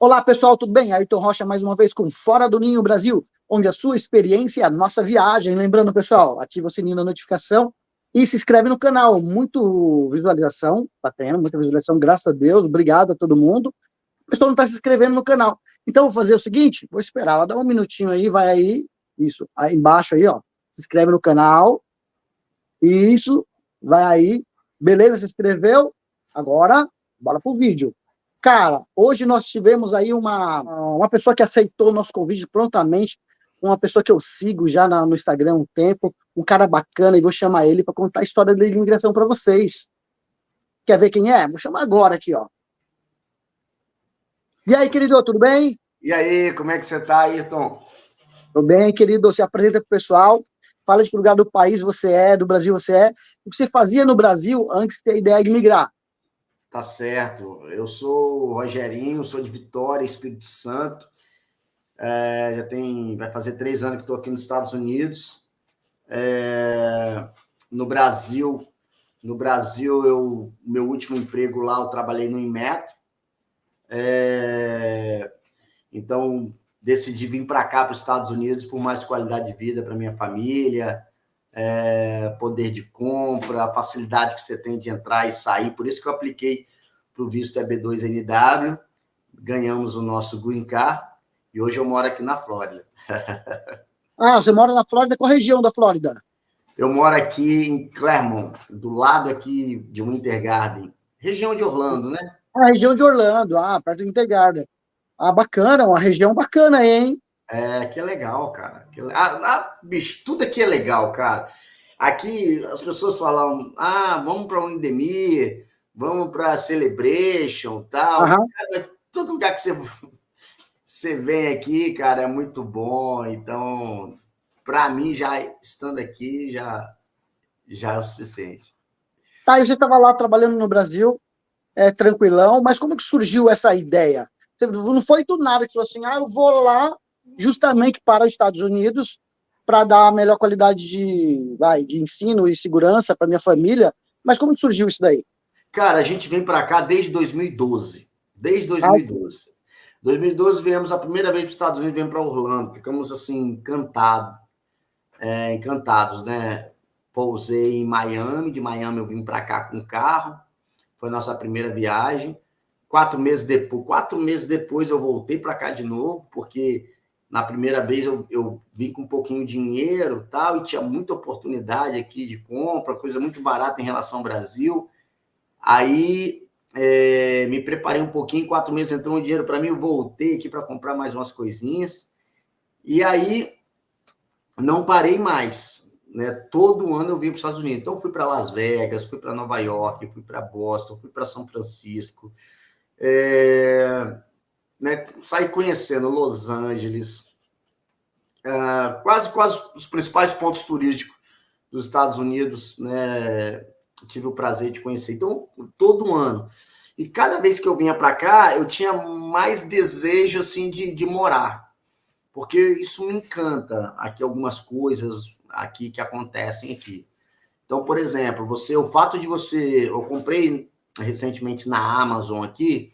Olá, pessoal, tudo bem? Ayrton Rocha mais uma vez com Fora do Ninho Brasil, onde a sua experiência é a nossa viagem. Lembrando, pessoal, ativa o sininho da notificação e se inscreve no canal. Muito visualização, tá tendo muita visualização, graças a Deus. Obrigado a todo mundo. O pessoal não está se inscrevendo no canal. Então, vou fazer o seguinte, vou esperar, vai dar um minutinho aí, vai aí, isso, aí embaixo aí, ó, se inscreve no canal, isso, vai aí, beleza, se inscreveu? Agora, bora pro vídeo. Cara, hoje nós tivemos aí uma pessoa que aceitou o nosso convite prontamente, uma pessoa que eu sigo já no Instagram há um tempo, um cara bacana, e vou chamar ele para contar a história da imigração para vocês. Quer ver quem é? Vou chamar agora aqui, ó. E aí, querido, tudo bem? E aí, como é que você tá, Ayrton? Tudo bem, querido? Se apresenta para o pessoal, fala de que lugar do país você é, do Brasil você é, o que você fazia no Brasil antes de ter a ideia de migrar. Tá certo. Eu sou o Rogerinho, sou de Vitória, Espírito Santo. Vai fazer 3 anos que estou aqui nos Estados Unidos. No Brasil, meu último emprego lá, eu trabalhei no Inmetro. Então, decidi vir para cá, para os Estados Unidos, por mais qualidade de vida para minha família, poder de compra, facilidade que você tem de entrar e sair. Por isso que eu apliquei para o visto EB2NW, ganhamos o nosso Green Card, e hoje eu moro aqui na Flórida. Ah, você mora na Flórida? Qual região da Flórida? Eu moro aqui em Claremont, do lado aqui de Winter Garden, região de Orlando, né? A região de Orlando, perto do Integrada. Ah, bacana, uma região bacana aí, hein? Que é legal, cara. Bicho, tudo aqui é legal, cara. Aqui as pessoas falam, vamos para o Endemir, vamos para Celebration, tal. Aham. Cara, todo lugar que você vem aqui, cara, é muito bom. Então, para mim, já estando aqui, já é o suficiente. Tá, e você estava lá trabalhando no Brasil, tranquilão, mas como que surgiu essa ideia? Você não foi do nada que você falou assim, eu vou lá justamente para os Estados Unidos para dar a melhor qualidade de ensino e segurança para minha família, mas como que surgiu isso daí? Cara, a gente vem para cá desde 2012. Desde Ah, 2012. 2012 viemos a primeira vez para os Estados Unidos, viemos para Orlando. Ficamos assim, encantados, né? Pousei em Miami, de Miami eu vim para cá com carro. Foi a nossa primeira viagem. 4 meses depois eu voltei para cá de novo, porque na primeira vez eu vim com um pouquinho de dinheiro tal, e tinha muita oportunidade aqui de compra, coisa muito barata em relação ao Brasil. Aí me preparei um pouquinho, 4 meses entrou um dinheiro para mim, eu voltei aqui para comprar mais umas coisinhas. E aí não parei mais, né? Todo ano eu vim para os Estados Unidos. Então, fui para Las Vegas, fui para Nova York, fui para Boston, fui para São Francisco, né? Saí conhecendo Los Angeles, quase os principais pontos turísticos dos Estados Unidos, né? Tive o prazer de conhecer. Então, todo ano. E cada vez que eu vinha para cá, eu tinha mais desejo assim de morar, porque isso me encanta, aqui algumas coisas aqui que acontecem aqui. Então, por exemplo, eu comprei recentemente na Amazon aqui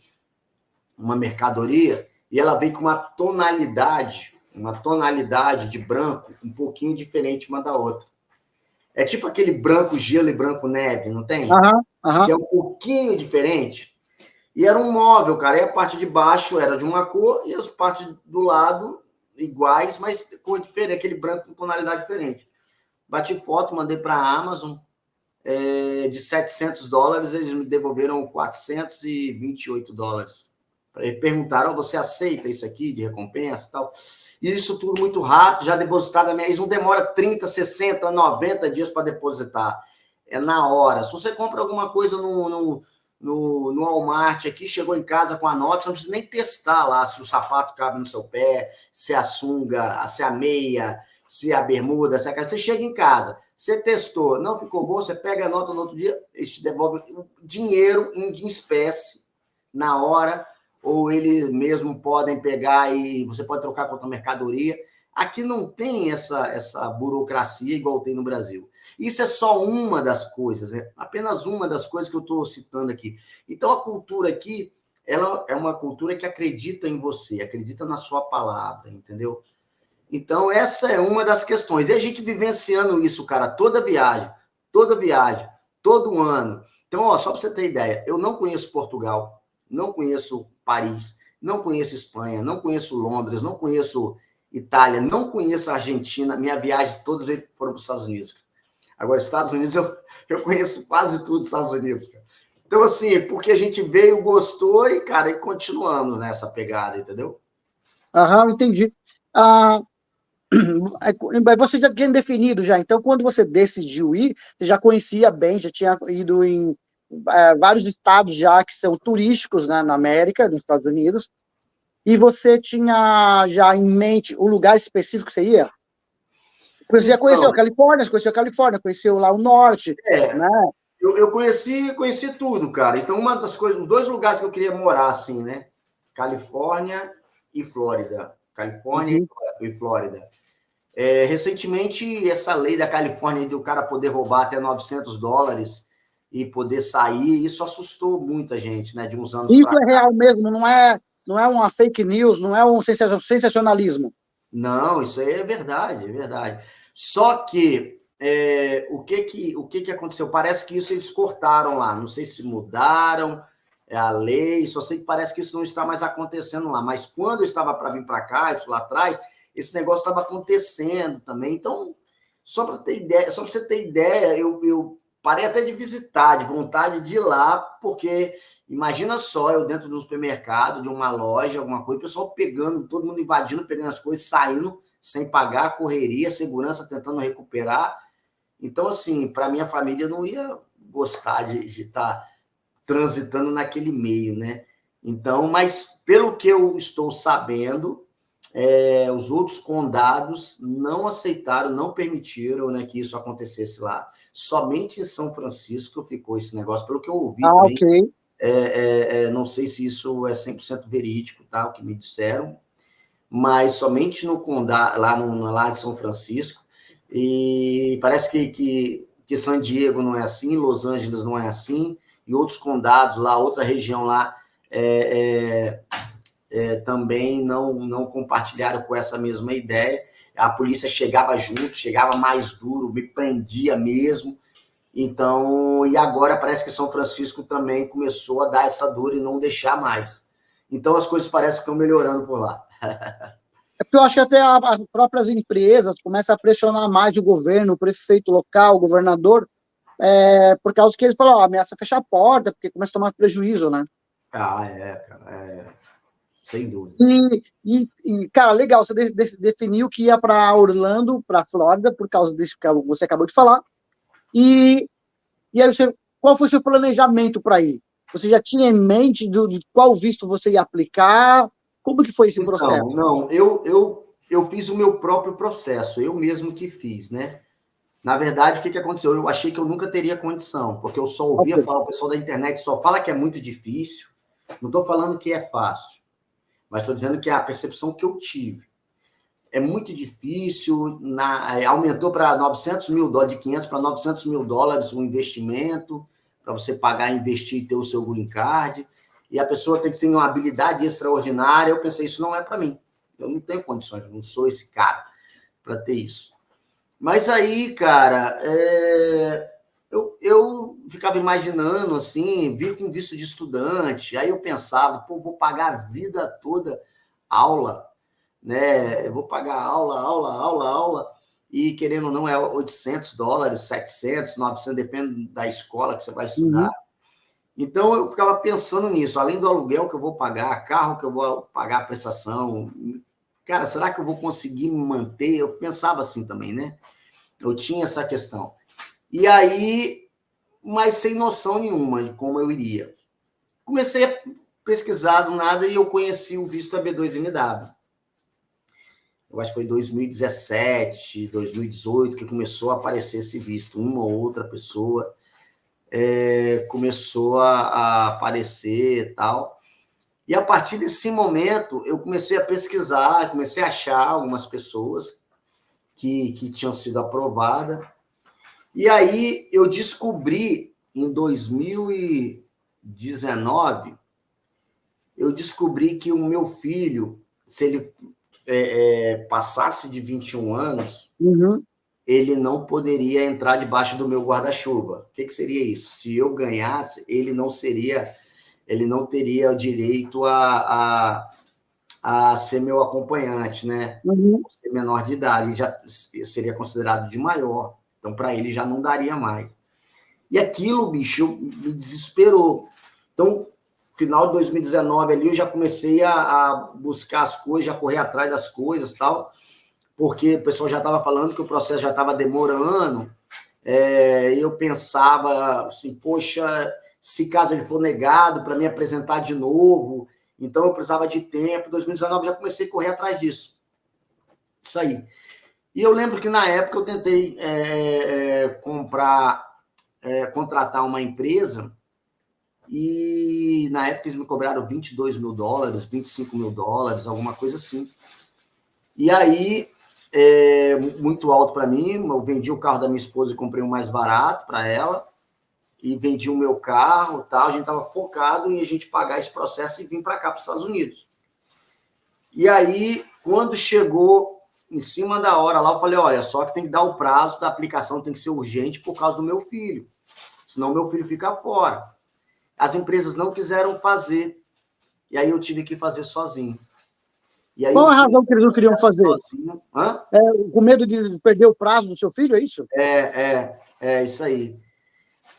uma mercadoria e ela vem com uma tonalidade de branco um pouquinho diferente uma da outra. É tipo aquele branco gelo e branco neve, não tem? Que é um pouquinho diferente. E era um móvel, cara. E a parte de baixo era de uma cor e as partes do lado iguais, mas cor diferente, aquele branco com tonalidade diferente. Bati foto, mandei para a Amazon, de $700, eles me devolveram $428. Perguntaram, você aceita isso aqui de recompensa e tal? E isso tudo muito rápido, já depositado a minha. Isso não demora 30, 60, 90 dias para depositar. É na hora. Se você compra alguma coisa no Walmart aqui, chegou em casa com a nota, você não precisa nem testar lá se o sapato cabe no seu pé, se a sunga, se a meia, se a bermuda, se a cara. Você chega em casa, você testou, não ficou bom, você pega a nota no outro dia, eles te devolvem dinheiro em espécie na hora, ou eles mesmo podem pegar e você pode trocar contra a mercadoria. Aqui não tem essa burocracia igual tem no Brasil. Isso é só uma das coisas, apenas uma das coisas que eu estou citando aqui. Então, a cultura aqui ela é uma cultura que acredita em você, acredita na sua palavra, entendeu? Então, essa é uma das questões. E a gente vivenciando isso, cara, toda viagem, todo ano. Então, ó, só para você ter ideia, eu não conheço Portugal, não conheço Paris, não conheço Espanha, não conheço Londres, não conheço Itália, não conheço a Argentina. Minha viagem todas foram para os Estados Unidos. Agora, Estados Unidos, eu conheço quase tudo dos Estados Unidos, cara. Então, assim, porque a gente veio, gostou e, cara, e continuamos nessa pegada, entendeu? Aham, entendi. Ah, você já tinha definido já, então quando você decidiu ir, você já conhecia bem, já tinha ido em vários estados já que são turísticos, né, na América, nos Estados Unidos, e você tinha já em mente o lugar específico que você ia? Você já conheceu a Então, Califórnia, você conheceu a Califórnia, conheceu lá o norte, é, né? eu conheci tudo, cara. Então, uma das coisas, os dois lugares que eu queria morar, assim, né? Califórnia e Flórida. Califórnia Uhum. e Flórida. Recentemente, essa lei da Califórnia de o cara poder roubar até US$ 900 e poder sair, isso assustou muita gente, né? De uns anos Isso para é real mesmo, não é uma fake news, não é um sensacionalismo. Não, isso aí é verdade, é verdade. Só que o que aconteceu? Parece que isso eles cortaram lá. Não sei se mudaram a lei, só sei que parece que isso não está mais acontecendo lá. Mas quando eu estava para vir para cá, isso lá atrás, esse negócio estava acontecendo também. Então, só para ter ideia, só para você ter ideia, eu parei até de visitar, de vontade de ir lá, porque imagina só, eu dentro de um supermercado, de uma loja, alguma coisa, o pessoal pegando, todo mundo invadindo, pegando as coisas, saindo sem pagar, correria, segurança tentando recuperar. Então, assim, para minha família, eu não ia gostar de estar transitando naquele meio, né? Então, mas pelo que eu estou sabendo, os outros condados não aceitaram, não permitiram, né, que isso acontecesse lá. Somente em São Francisco ficou esse negócio, pelo que eu ouvi Ah, também. ok. Não sei se isso é 100% verídico, tá? O que me disseram, mas somente no condado, lá de São Francisco, e parece que San Diego não é assim, Los Angeles não é assim, e outros condados lá, outra região lá, também não compartilharam com essa mesma ideia. A polícia chegava junto, chegava mais duro, me prendia mesmo. Então, e agora parece que São Francisco também começou a dar essa dor e não deixar mais. Então, as coisas parecem que estão melhorando por lá. É porque eu acho que até as próprias empresas começam a pressionar mais o governo, o prefeito local, o governador, por causa que eles falam, ó, ameaça fechar a porta, porque começa a tomar prejuízo, né? Cara, sem dúvida. Cara, legal, você definiu que ia para Orlando, para Flórida, por causa disso que você acabou de falar. E, e aí, qual foi o seu planejamento para ir? Você já tinha em mente de qual visto você ia aplicar? Como que foi esse processo? Então, não, eu fiz o meu próprio processo, eu mesmo que fiz, né? Na verdade, o que aconteceu? Eu achei que eu nunca teria condição, porque eu só ouvia Ok. falar, o pessoal da internet só fala que é muito difícil. Não estou falando que é fácil, mas estou dizendo que é a percepção que eu tive. É muito difícil, aumentou para US$ 900 mil, de 500 para US$ 900 mil o investimento, para você pagar, investir e ter o seu green card, e a pessoa tem que ter uma habilidade extraordinária. Eu pensei, isso não é para mim, eu não tenho condições, eu não sou esse cara para ter isso. Mas aí, cara, eu ficava imaginando, assim, vir com visto de estudante, aí eu pensava, pô, vou pagar a vida toda aula, né? Eu vou pagar aula, e querendo ou não é US$ 800, 700, 900, depende da escola que você vai estudar. Uhum. Então eu ficava pensando nisso, além do aluguel que eu vou pagar, carro que eu vou pagar a prestação, cara, será que eu vou conseguir me manter? Eu pensava assim também, né? Eu tinha essa questão. E aí, mas sem noção nenhuma de como eu iria. Comecei a pesquisar do nada e eu conheci o visto EB2MW. Eu acho que foi 2017, 2018 que começou a aparecer esse visto. Uma ou outra pessoa começou a aparecer e tal. E a partir desse momento, eu comecei a pesquisar, comecei a achar algumas pessoas que tinham sido aprovadas. E aí eu descobri, em 2019, eu descobri que o meu filho, se ele passasse de 21 anos, Uhum. ele não poderia entrar debaixo do meu guarda-chuva. O que seria isso? Se eu ganhasse, ele não teria o direito a ser meu acompanhante, né? Uhum. Ser menor de idade, ele já seria considerado de maior. Então, para ele já não daria mais. E aquilo, bicho, me desesperou. Então, final de 2019 ali, eu já comecei a buscar as coisas, já correr atrás das coisas, tal, porque o pessoal já estava falando que o processo já estava demorando. Eu pensava assim, poxa, se caso ele for negado, para me apresentar de novo, então eu precisava de tempo. Em 2019 já comecei a correr atrás disso. Isso aí. E eu lembro que na época eu tentei contratar uma empresa e na época eles me cobraram US$ 22.000, US$ 25.000, alguma coisa assim. E aí, muito alto para mim, eu vendi o carro da minha esposa e comprei um mais barato para ela, e vendi o meu carro, tal. A gente estava focado em a gente pagar esse processo e vir para cá, para os Estados Unidos. E aí, quando chegou em cima da hora lá, eu falei, olha, só que tem que dar o prazo da aplicação, tem que ser urgente por causa do meu filho, senão meu filho fica fora. As empresas não quiseram fazer, e aí eu tive que fazer sozinho. E aí eu Qual a fiz razão que o eles não queriam processo fazer? sozinho. Hã? Com medo de perder o prazo do seu filho, é isso? Isso aí.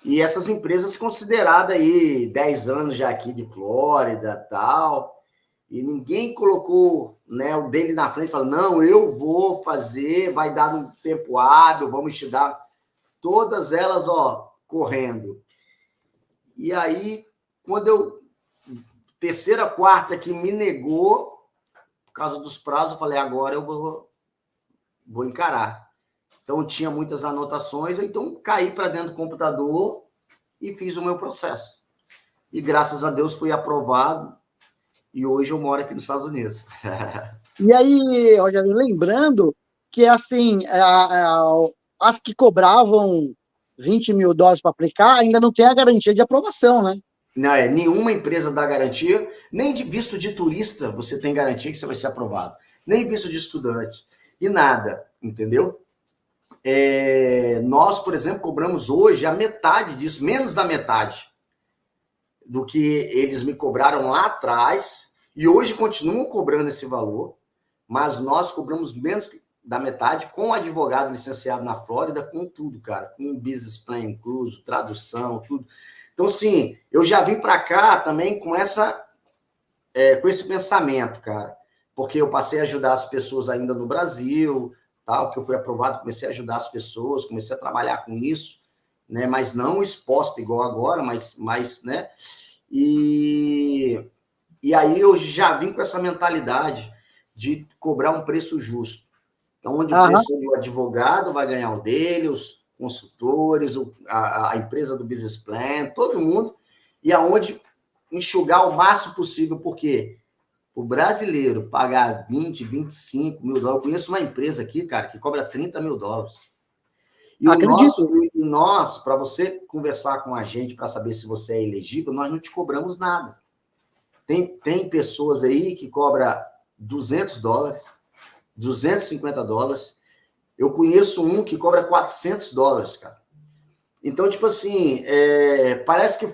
E essas empresas consideradas aí 10 anos já aqui de Flórida, tal, e ninguém colocou, né, o dele na frente, falando, não, eu vou fazer, vai dar um tempo hábil, vamos te dar. Todas elas, ó, correndo. E aí, quando eu, terceira, quarta que me negou, por causa dos prazos, eu falei, agora eu vou encarar. Então, tinha muitas anotações, então caí para dentro do computador e fiz o meu processo. E graças a Deus fui aprovado e hoje eu moro aqui nos Estados Unidos. E aí, Rogério, lembrando que, assim, as que cobravam US$ 20.000 para aplicar ainda não tem a garantia de aprovação, né? Não, nenhuma empresa dá garantia, nem de visto de turista você tem garantia que você vai ser aprovado, nem visto de estudante, e nada, entendeu? Nós, por exemplo, cobramos hoje a metade disso, menos da metade do que eles me cobraram lá atrás, e hoje continuam cobrando esse valor, mas nós cobramos menos da metade com o advogado licenciado na Flórida, com tudo, cara, com business plan incluso, tradução, tudo. Então, assim, eu já vim para cá também com esse pensamento, cara, porque eu passei a ajudar as pessoas ainda no Brasil, tal, que eu fui aprovado, comecei a ajudar as pessoas, comecei a trabalhar com isso, né, mas não exposta igual agora, mas né, e aí eu já vim com essa mentalidade de cobrar um preço justo. Então, onde o Aham. preço do advogado vai ganhar o dele, os consultores, a empresa do business plan, todo mundo, e aonde enxugar o máximo possível, porque o brasileiro pagar 20, US$ 25.000, eu conheço uma empresa aqui, cara, que cobra US$ 30.000. E Acredito. nós, para você conversar com a gente, para saber se você é elegível, nós não te cobramos nada. Tem pessoas aí que cobram US$ 200, US$ 250. Eu conheço um que cobra US$ 400, cara. Então, tipo assim, parece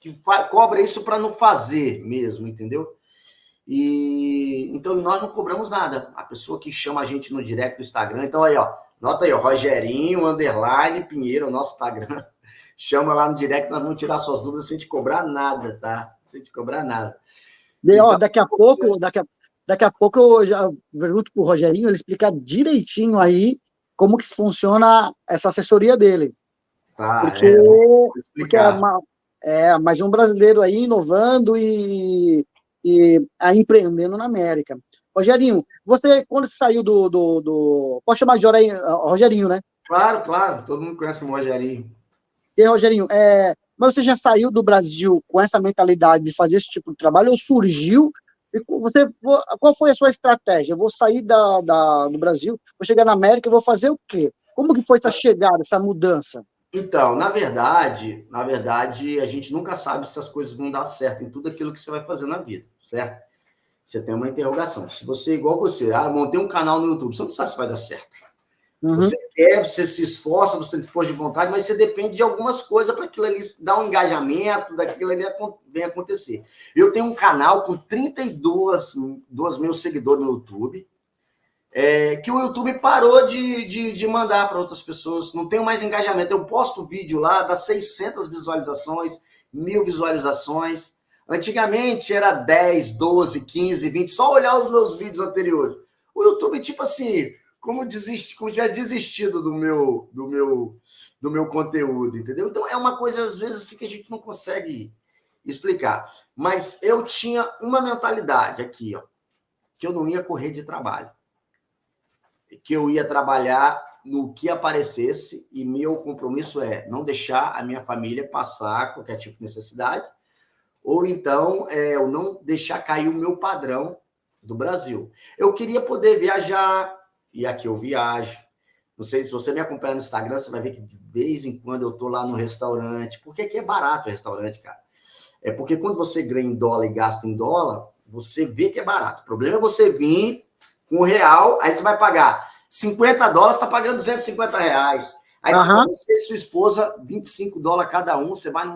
que cobra isso para não fazer mesmo, entendeu? E então nós não cobramos nada. A pessoa que chama a gente no direct do Instagram, então aí, ó, nota aí, ó, Rogerinho, _ Pinheiro, é o nosso Instagram. Chama lá no direct, nós vamos tirar suas dúvidas sem te cobrar nada, tá? Sem te cobrar nada. Ó, Então, daqui a pouco eu já pergunto para o Rogerinho ele explicar direitinho aí como que funciona essa assessoria dele. tá, Porque, vou porque explicar. mais um brasileiro aí inovando e empreendendo na América. Rogerinho, você, quando saiu pode chamar de Rogerinho, né? Claro, claro, todo mundo conhece como Rogerinho. E aí, Rogerinho, mas você já saiu do Brasil com essa mentalidade de fazer esse tipo de trabalho ou surgiu? Qual foi a sua estratégia? Eu vou sair do Brasil, vou chegar na América e vou fazer o quê? Como que foi essa chegada, essa mudança? Então, na verdade, a gente nunca sabe se as coisas vão dar certo em tudo aquilo que você vai fazer na vida. certo? Você tem uma interrogação. Se você, igual você, montei um canal no YouTube, você não sabe se vai dar certo. Você quer, você se esforça, você tem esforço de vontade, mas você depende de algumas coisas para aquilo ali dar um engajamento, daquilo ali vem acontecer. Eu tenho um canal com 32 mil seguidores no YouTube, que o YouTube parou de mandar para outras pessoas. Não tenho mais engajamento. Eu posto vídeo lá, dá 600 visualizações, 1000 visualizações. Antigamente era 10, 12, 15, 20, só olhar os meus vídeos anteriores. O YouTube, tipo assim, como já desistido do meu conteúdo, entendeu? Então, é uma coisa, às vezes, assim, que a gente não consegue explicar. Mas eu tinha uma mentalidade aqui, ó, que eu não ia correr de trabalho. Que eu ia trabalhar no que aparecesse, e meu compromisso é não deixar a minha família passar qualquer tipo de necessidade, ou então eu não deixar cair o meu padrão do Brasil. Eu queria poder viajar, e aqui eu viajo. Não sei se você me acompanha no Instagram, você vai ver que de vez em quando eu estou lá no restaurante, porque aqui é barato o restaurante, cara. É porque quando você ganha em dólar e gasta em dólar, você vê que é barato. O problema é você vir com real, aí você vai pagar $50, está pagando R$250. Aí você e sua esposa, $25 cada um, você vai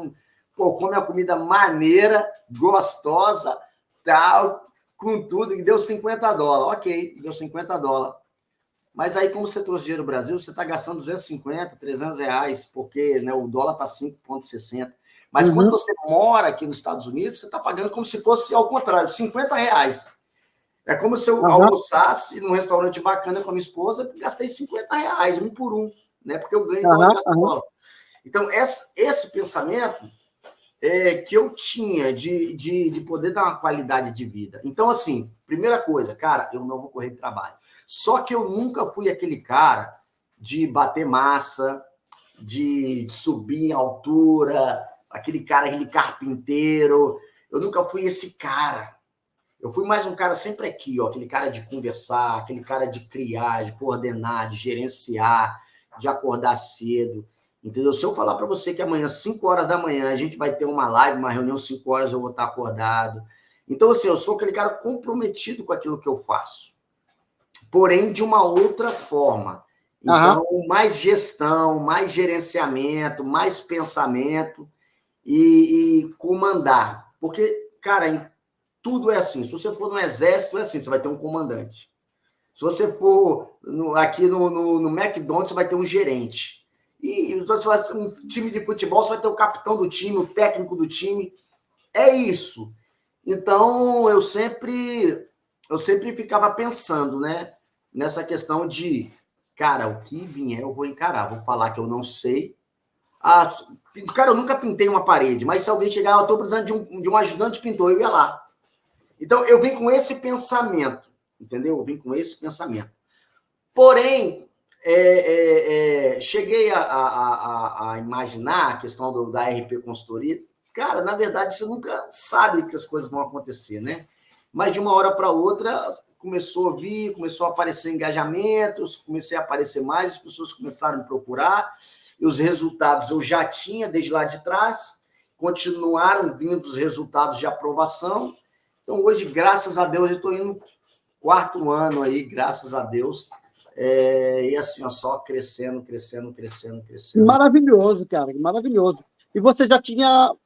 come a comida maneira, gostosa, tal, com tudo, e deu $50. Ok, deu $50. Mas aí, como você trouxe dinheiro do Brasil, você está gastando 250, R$300, porque, né, o dólar está 5,60. Mas quando você mora aqui nos Estados Unidos, você está pagando como se fosse ao contrário, R$50. É como se eu almoçasse num restaurante bacana com a minha esposa, gastei R$50, um por um, né? Porque eu ganho dólar e gasto dólar. Então, esse pensamento que eu tinha de poder dar uma qualidade de vida. Então, assim, primeira coisa, cara, eu não vou correr de trabalho. Só que eu nunca fui aquele cara de bater massa, de subir em altura, aquele carpinteiro. Eu nunca fui esse cara. Eu fui mais um cara sempre aqui, ó, aquele cara de conversar, aquele cara de criar, de coordenar, de gerenciar, de acordar cedo. Entendeu? Se eu falar para você que amanhã, 5 horas da manhã, a gente vai ter uma live, uma reunião, 5 horas, eu vou estar acordado. Então, assim, eu sou aquele cara comprometido com aquilo que eu faço. Porém, de uma outra forma. Então, mais gestão, mais gerenciamento, mais pensamento e comandar. Porque, cara, tudo é assim. Se você for no exército, é assim, você vai ter um comandante. Se você for aqui no McDonald's, você vai ter um gerente. E um time de futebol, você vai ter o capitão do time, o técnico do time. É isso. Então, eu sempre ficava pensando, né, nessa questão de, cara, o que vier eu vou encarar. Vou falar que eu não sei. Cara, eu nunca pintei uma parede, mas se alguém chegar, eu estou precisando de um ajudante pintor, eu ia lá. Então, eu vim com esse pensamento, entendeu? Eu vim com esse pensamento. Porém, cheguei a imaginar a questão da RP Consultoria. Cara, na verdade, você nunca sabe que as coisas vão acontecer, né? Mas de uma hora para outra, começou a aparecer engajamentos, comecei a aparecer mais, as pessoas começaram a me procurar, e os resultados eu já tinha desde lá de trás, continuaram vindo os resultados de aprovação. Então, hoje, graças a Deus, eu estou indo no 4º ano aí, graças a Deus, e assim, ó, só crescendo. Maravilhoso, cara, maravilhoso. E você já tinha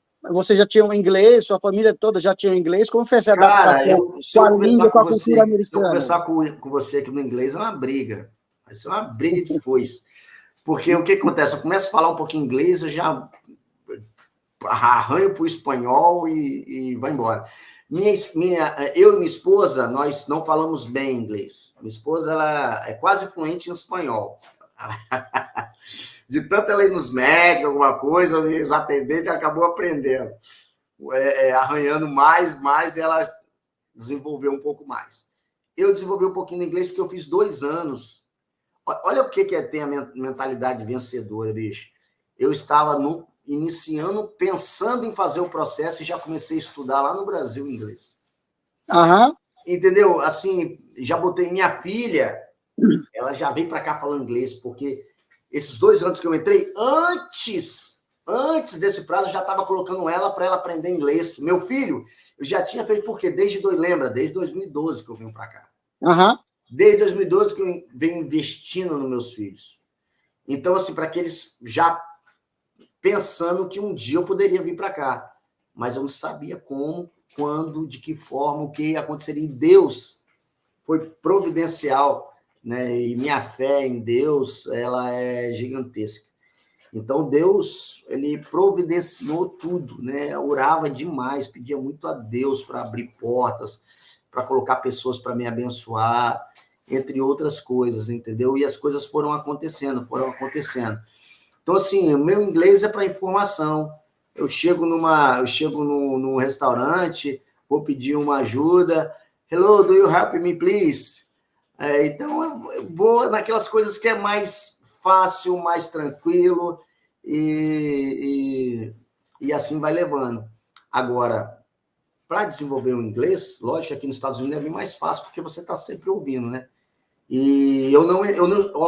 um inglês, sua família toda já tinha inglês? Como foi essa adaptação se eu com a língua, com a cultura americana? Se eu conversar com você aqui no inglês, é uma briga. Vai ser uma briga de foice. Porque o que acontece? Eu começo a falar um pouquinho inglês, eu já arranho para o espanhol e vai embora. Eu e minha esposa, nós não falamos bem inglês. Minha esposa, ela é quase fluente em espanhol. De tanto ela ir nos médicos, alguma coisa, os atendentes acabou aprendendo. Arranhando mais, e ela desenvolveu um pouco mais. Eu desenvolvi um pouquinho no inglês porque eu fiz 2 anos. Olha o que é ter a mentalidade vencedora, bicho. Eu estava iniciando, pensando em fazer o processo e já comecei a estudar lá no Brasil inglês. Entendeu? Assim, já botei minha filha, ela já veio para cá falando inglês, porque esses 2 anos que eu entrei, antes desse prazo, eu já estava colocando ela para ela aprender inglês. Meu filho, já tinha feito, porque lembra, desde 2012 que eu venho para cá. Uhum. Desde 2012 que eu venho investindo nos meus filhos. Então, assim, para que eles já pensando que um dia eu poderia vir para cá. Mas eu não sabia como, quando, de que forma, o que aconteceria. E Deus foi providencial, né? E minha fé em Deus, ela é gigantesca. Então, Deus, ele providenciou tudo, né? Eu orava demais, pedia muito a Deus para abrir portas, para colocar pessoas para me abençoar, entre outras coisas, entendeu? E as coisas foram acontecendo. Então, assim, o meu inglês é para informação. Eu chego num restaurante, vou pedir uma ajuda. Hello, do you help me, please? Então, eu vou naquelas coisas que é mais fácil, mais tranquilo, e assim vai levando. Agora, para desenvolver o inglês, lógico que aqui nos Estados Unidos é bem mais fácil, porque você está sempre ouvindo, né? E eu não,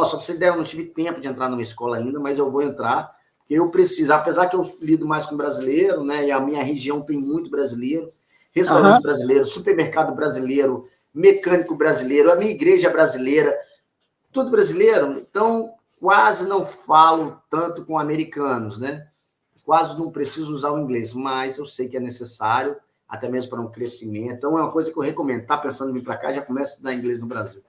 só para você ideia, eu não tive tempo de entrar numa escola ainda, mas eu vou entrar, porque eu preciso, apesar que eu lido mais com brasileiro, né? E a minha região tem muito brasileiro, restaurante brasileiro, supermercado brasileiro, mecânico brasileiro, a minha igreja brasileira, tudo brasileiro, então quase não falo tanto com americanos, né? Quase não preciso usar o inglês, mas eu sei que é necessário, até mesmo para um crescimento. Então, é uma coisa que eu recomendo. Tá pensando em vir para cá, já começa a estudar inglês no Brasil.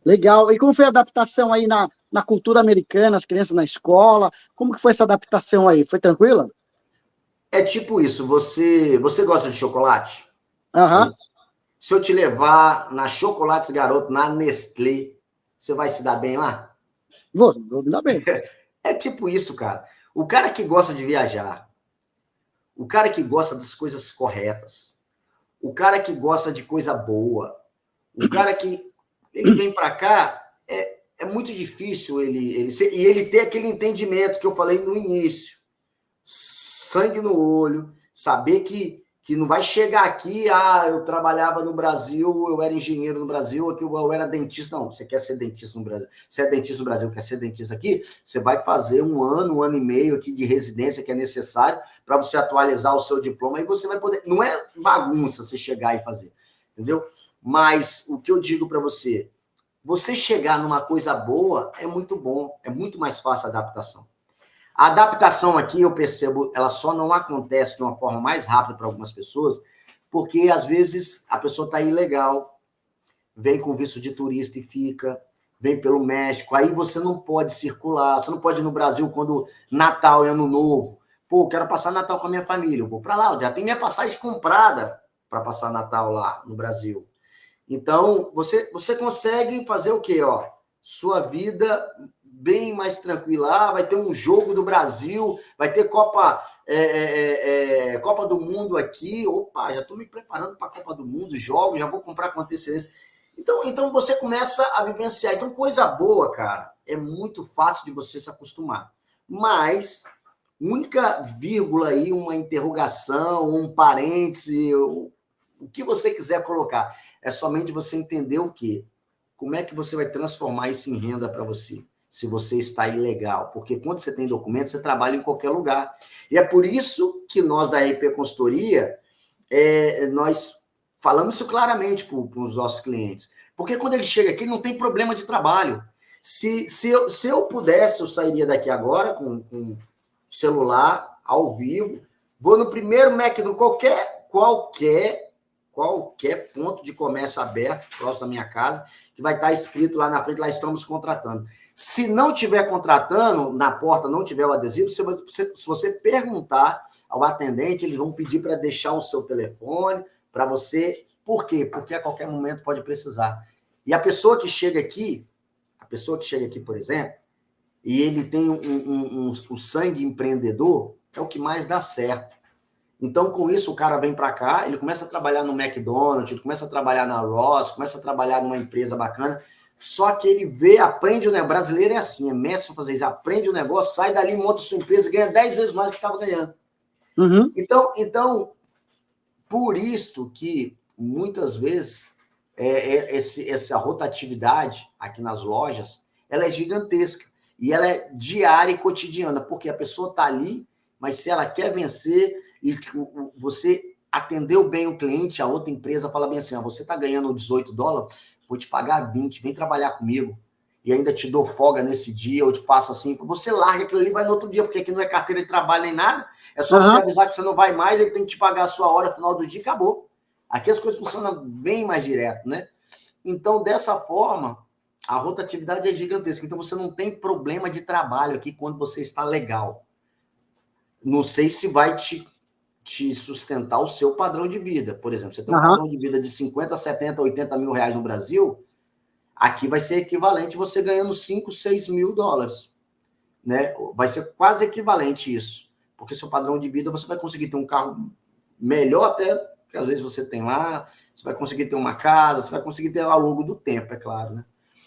Legal. E como foi a adaptação aí na cultura americana, as crianças na escola? Como que foi essa adaptação aí? Foi tranquila? É tipo isso, você gosta de chocolate? Aham. Se eu te levar na Chocolates Garoto, na Nestlé, você vai se dar bem lá? Vou me dar bem. É tipo isso, cara. O cara que gosta de viajar, o cara que gosta das coisas corretas, o cara que gosta de coisa boa, o cara que ele vem para cá, é muito difícil ele ter aquele entendimento que eu falei no início. Sangue no olho, saber que não vai chegar aqui, eu trabalhava no Brasil, eu era engenheiro no Brasil, aqui eu era dentista. Não, você quer ser dentista no Brasil. Você é dentista no Brasil, quer ser dentista aqui, você vai fazer um ano e meio aqui de residência que é necessário para você atualizar o seu diploma, e você vai poder. Não é bagunça você chegar e fazer, entendeu? Mas o que eu digo para você chegar numa coisa boa é muito bom, é muito mais fácil a adaptação. A adaptação aqui, eu percebo, ela só não acontece de uma forma mais rápida para algumas pessoas, porque, às vezes, a pessoa está ilegal, vem com visto de turista e fica, vem pelo México, aí você não pode circular, você não pode ir no Brasil quando Natal e Ano Novo. Pô, eu quero passar Natal com a minha família, eu vou para lá, eu já tenho minha passagem comprada para passar Natal lá no Brasil. Então, você consegue fazer o quê? Sua vida bem mais tranquila, vai ter um jogo do Brasil, vai ter Copa do Mundo aqui, opa, já estou me preparando para a Copa do Mundo, jogo, já vou comprar com antecedência. Então você começa a vivenciar. Então, coisa boa, cara, é muito fácil de você se acostumar. Mas, única vírgula aí, uma interrogação, um parêntese, o que você quiser colocar, é somente você entender o quê? Como é que você vai transformar isso em renda para você? Se você está ilegal, porque quando você tem documento, você trabalha em qualquer lugar. E é por isso que nós da RP Consultoria, nós falamos isso claramente com os nossos clientes. Porque quando ele chega aqui, não tem problema de trabalho. Se eu pudesse, eu sairia daqui agora com celular, ao vivo, vou no primeiro McDonald's, qualquer ponto de comércio aberto, próximo da minha casa, que vai estar escrito lá na frente, lá estamos contratando. Se não estiver contratando, na porta não tiver o adesivo, se você perguntar ao atendente, eles vão pedir para deixar o seu telefone, para você. Por quê? Porque a qualquer momento pode precisar. E a pessoa que chega aqui, por exemplo, e ele tem um sangue empreendedor, é o que mais dá certo. Então, com isso, o cara vem para cá, ele começa a trabalhar no McDonald's, ele começa a trabalhar na Ross, começa a trabalhar numa empresa bacana, só que ele aprende o negócio. Brasileiro é assim, é mestre fazer isso, aprende o negócio, sai dali, monta sua empresa, ganha 10 vezes mais do que estava ganhando. Uhum. Então, por isso que, muitas vezes, essa rotatividade aqui nas lojas, ela é gigantesca, e ela é diária e cotidiana, porque a pessoa está ali, mas se ela quer vencer, e você atendeu bem o cliente, a outra empresa fala bem assim, você está ganhando $18, vou te pagar 20, vem trabalhar comigo. E ainda te dou folga nesse dia, eu te faço assim, você larga aquilo ali e vai no outro dia, porque aqui não é carteira de trabalho nem nada, é só você avisar que você não vai mais, ele tem que te pagar a sua hora no final do dia e acabou. Aqui as coisas funcionam bem mais direto, né? Então, dessa forma, a rotatividade é gigantesca. Então, você não tem problema de trabalho aqui quando você está legal. Não sei se vai te sustentar o seu padrão de vida. Por exemplo, você tem um padrão de vida de 50, 70, 80 mil reais no Brasil, aqui vai ser equivalente você ganhando 5, 6 mil dólares. Né? Vai ser quase equivalente isso. Porque seu padrão de vida, você vai conseguir ter um carro melhor até que às vezes você tem lá, você vai conseguir ter uma casa, você vai conseguir ter ao longo do tempo, é claro, né?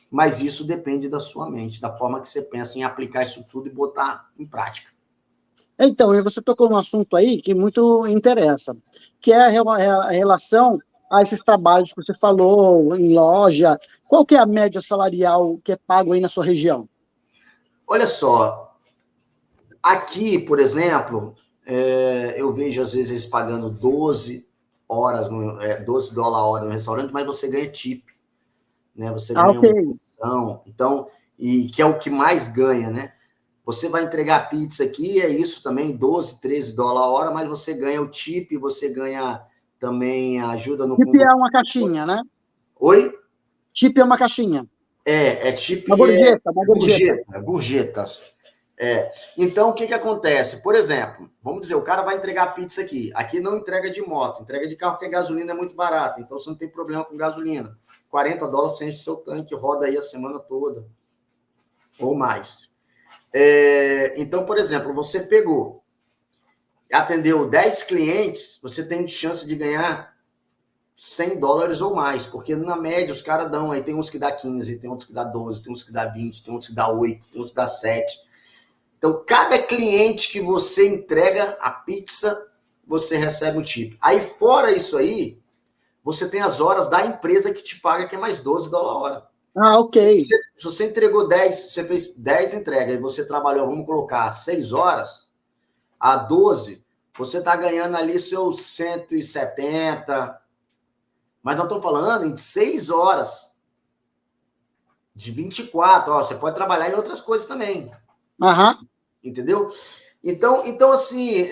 Mas isso depende da sua mente, da forma que você pensa em aplicar isso tudo e botar em prática. Então, você tocou num assunto aí que muito interessa, que é a relação a esses trabalhos que você falou em loja. Qual que é a média salarial que é pago aí na sua região? Olha só, aqui, por exemplo, eu vejo às vezes eles pagando 12 horas, $12 a hora no restaurante, mas você ganha tip, né? Você ganha uma comissão, então, e que é o que mais ganha, né? Você vai entregar pizza aqui, é isso também, 12, 13 dólares a hora, mas você ganha o tip, você ganha também a ajuda no Tip é uma caixinha, né? Oi? Tip é uma caixinha. É tip, uma gorjeta, uma gorjeta. Gorjetas. Então, o que acontece? Por exemplo, vamos dizer, o cara vai entregar pizza aqui. Aqui não entrega de moto, entrega de carro, porque a gasolina é muito barata. Então, você não tem problema com gasolina. $40 você enche seu tanque, roda aí a semana toda. Ou mais. Então, por exemplo, você pegou, atendeu 10 clientes, você tem chance de ganhar $100 ou mais, porque na média os caras dão, aí tem uns que dá 15, tem outros que dá 12, tem uns que dá 20, tem outros que dá 8, tem uns que dá 7. Então, cada cliente que você entrega a pizza, você recebe um tip. Aí, fora isso aí, você tem as horas da empresa que te paga, que é mais $12 a hora. Ok. Se você entregou 10, você fez 10 entregas e você trabalhou, vamos colocar, 6 horas, a 12, você está ganhando ali seus 170, mas nós estamos falando em 6 horas de 24, ó, você pode trabalhar em outras coisas também. Entendeu? Então assim,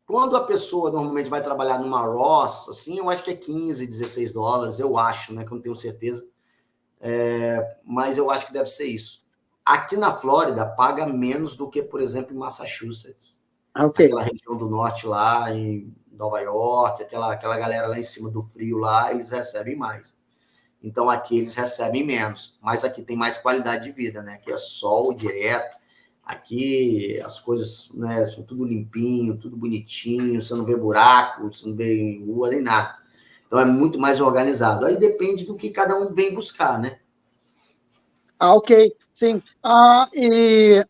quando a pessoa normalmente vai trabalhar numa Ross, assim, eu acho que é 15, 16 dólares, eu acho, né, que eu não tenho certeza, mas eu acho que deve ser isso. Aqui na Flórida, paga menos do que, por exemplo, em Massachusetts. Aquela região do norte lá, em Nova York, aquela galera lá em cima do frio lá, eles recebem mais. Então, aqui eles recebem menos. Mas aqui tem mais qualidade de vida, né? Aqui é sol direto. Aqui as coisas, né, são tudo limpinho, tudo bonitinho, você não vê buraco, você não vê rua nem nada. Então, é muito mais organizado. Aí depende do que cada um vem buscar, né? Ok, sim. E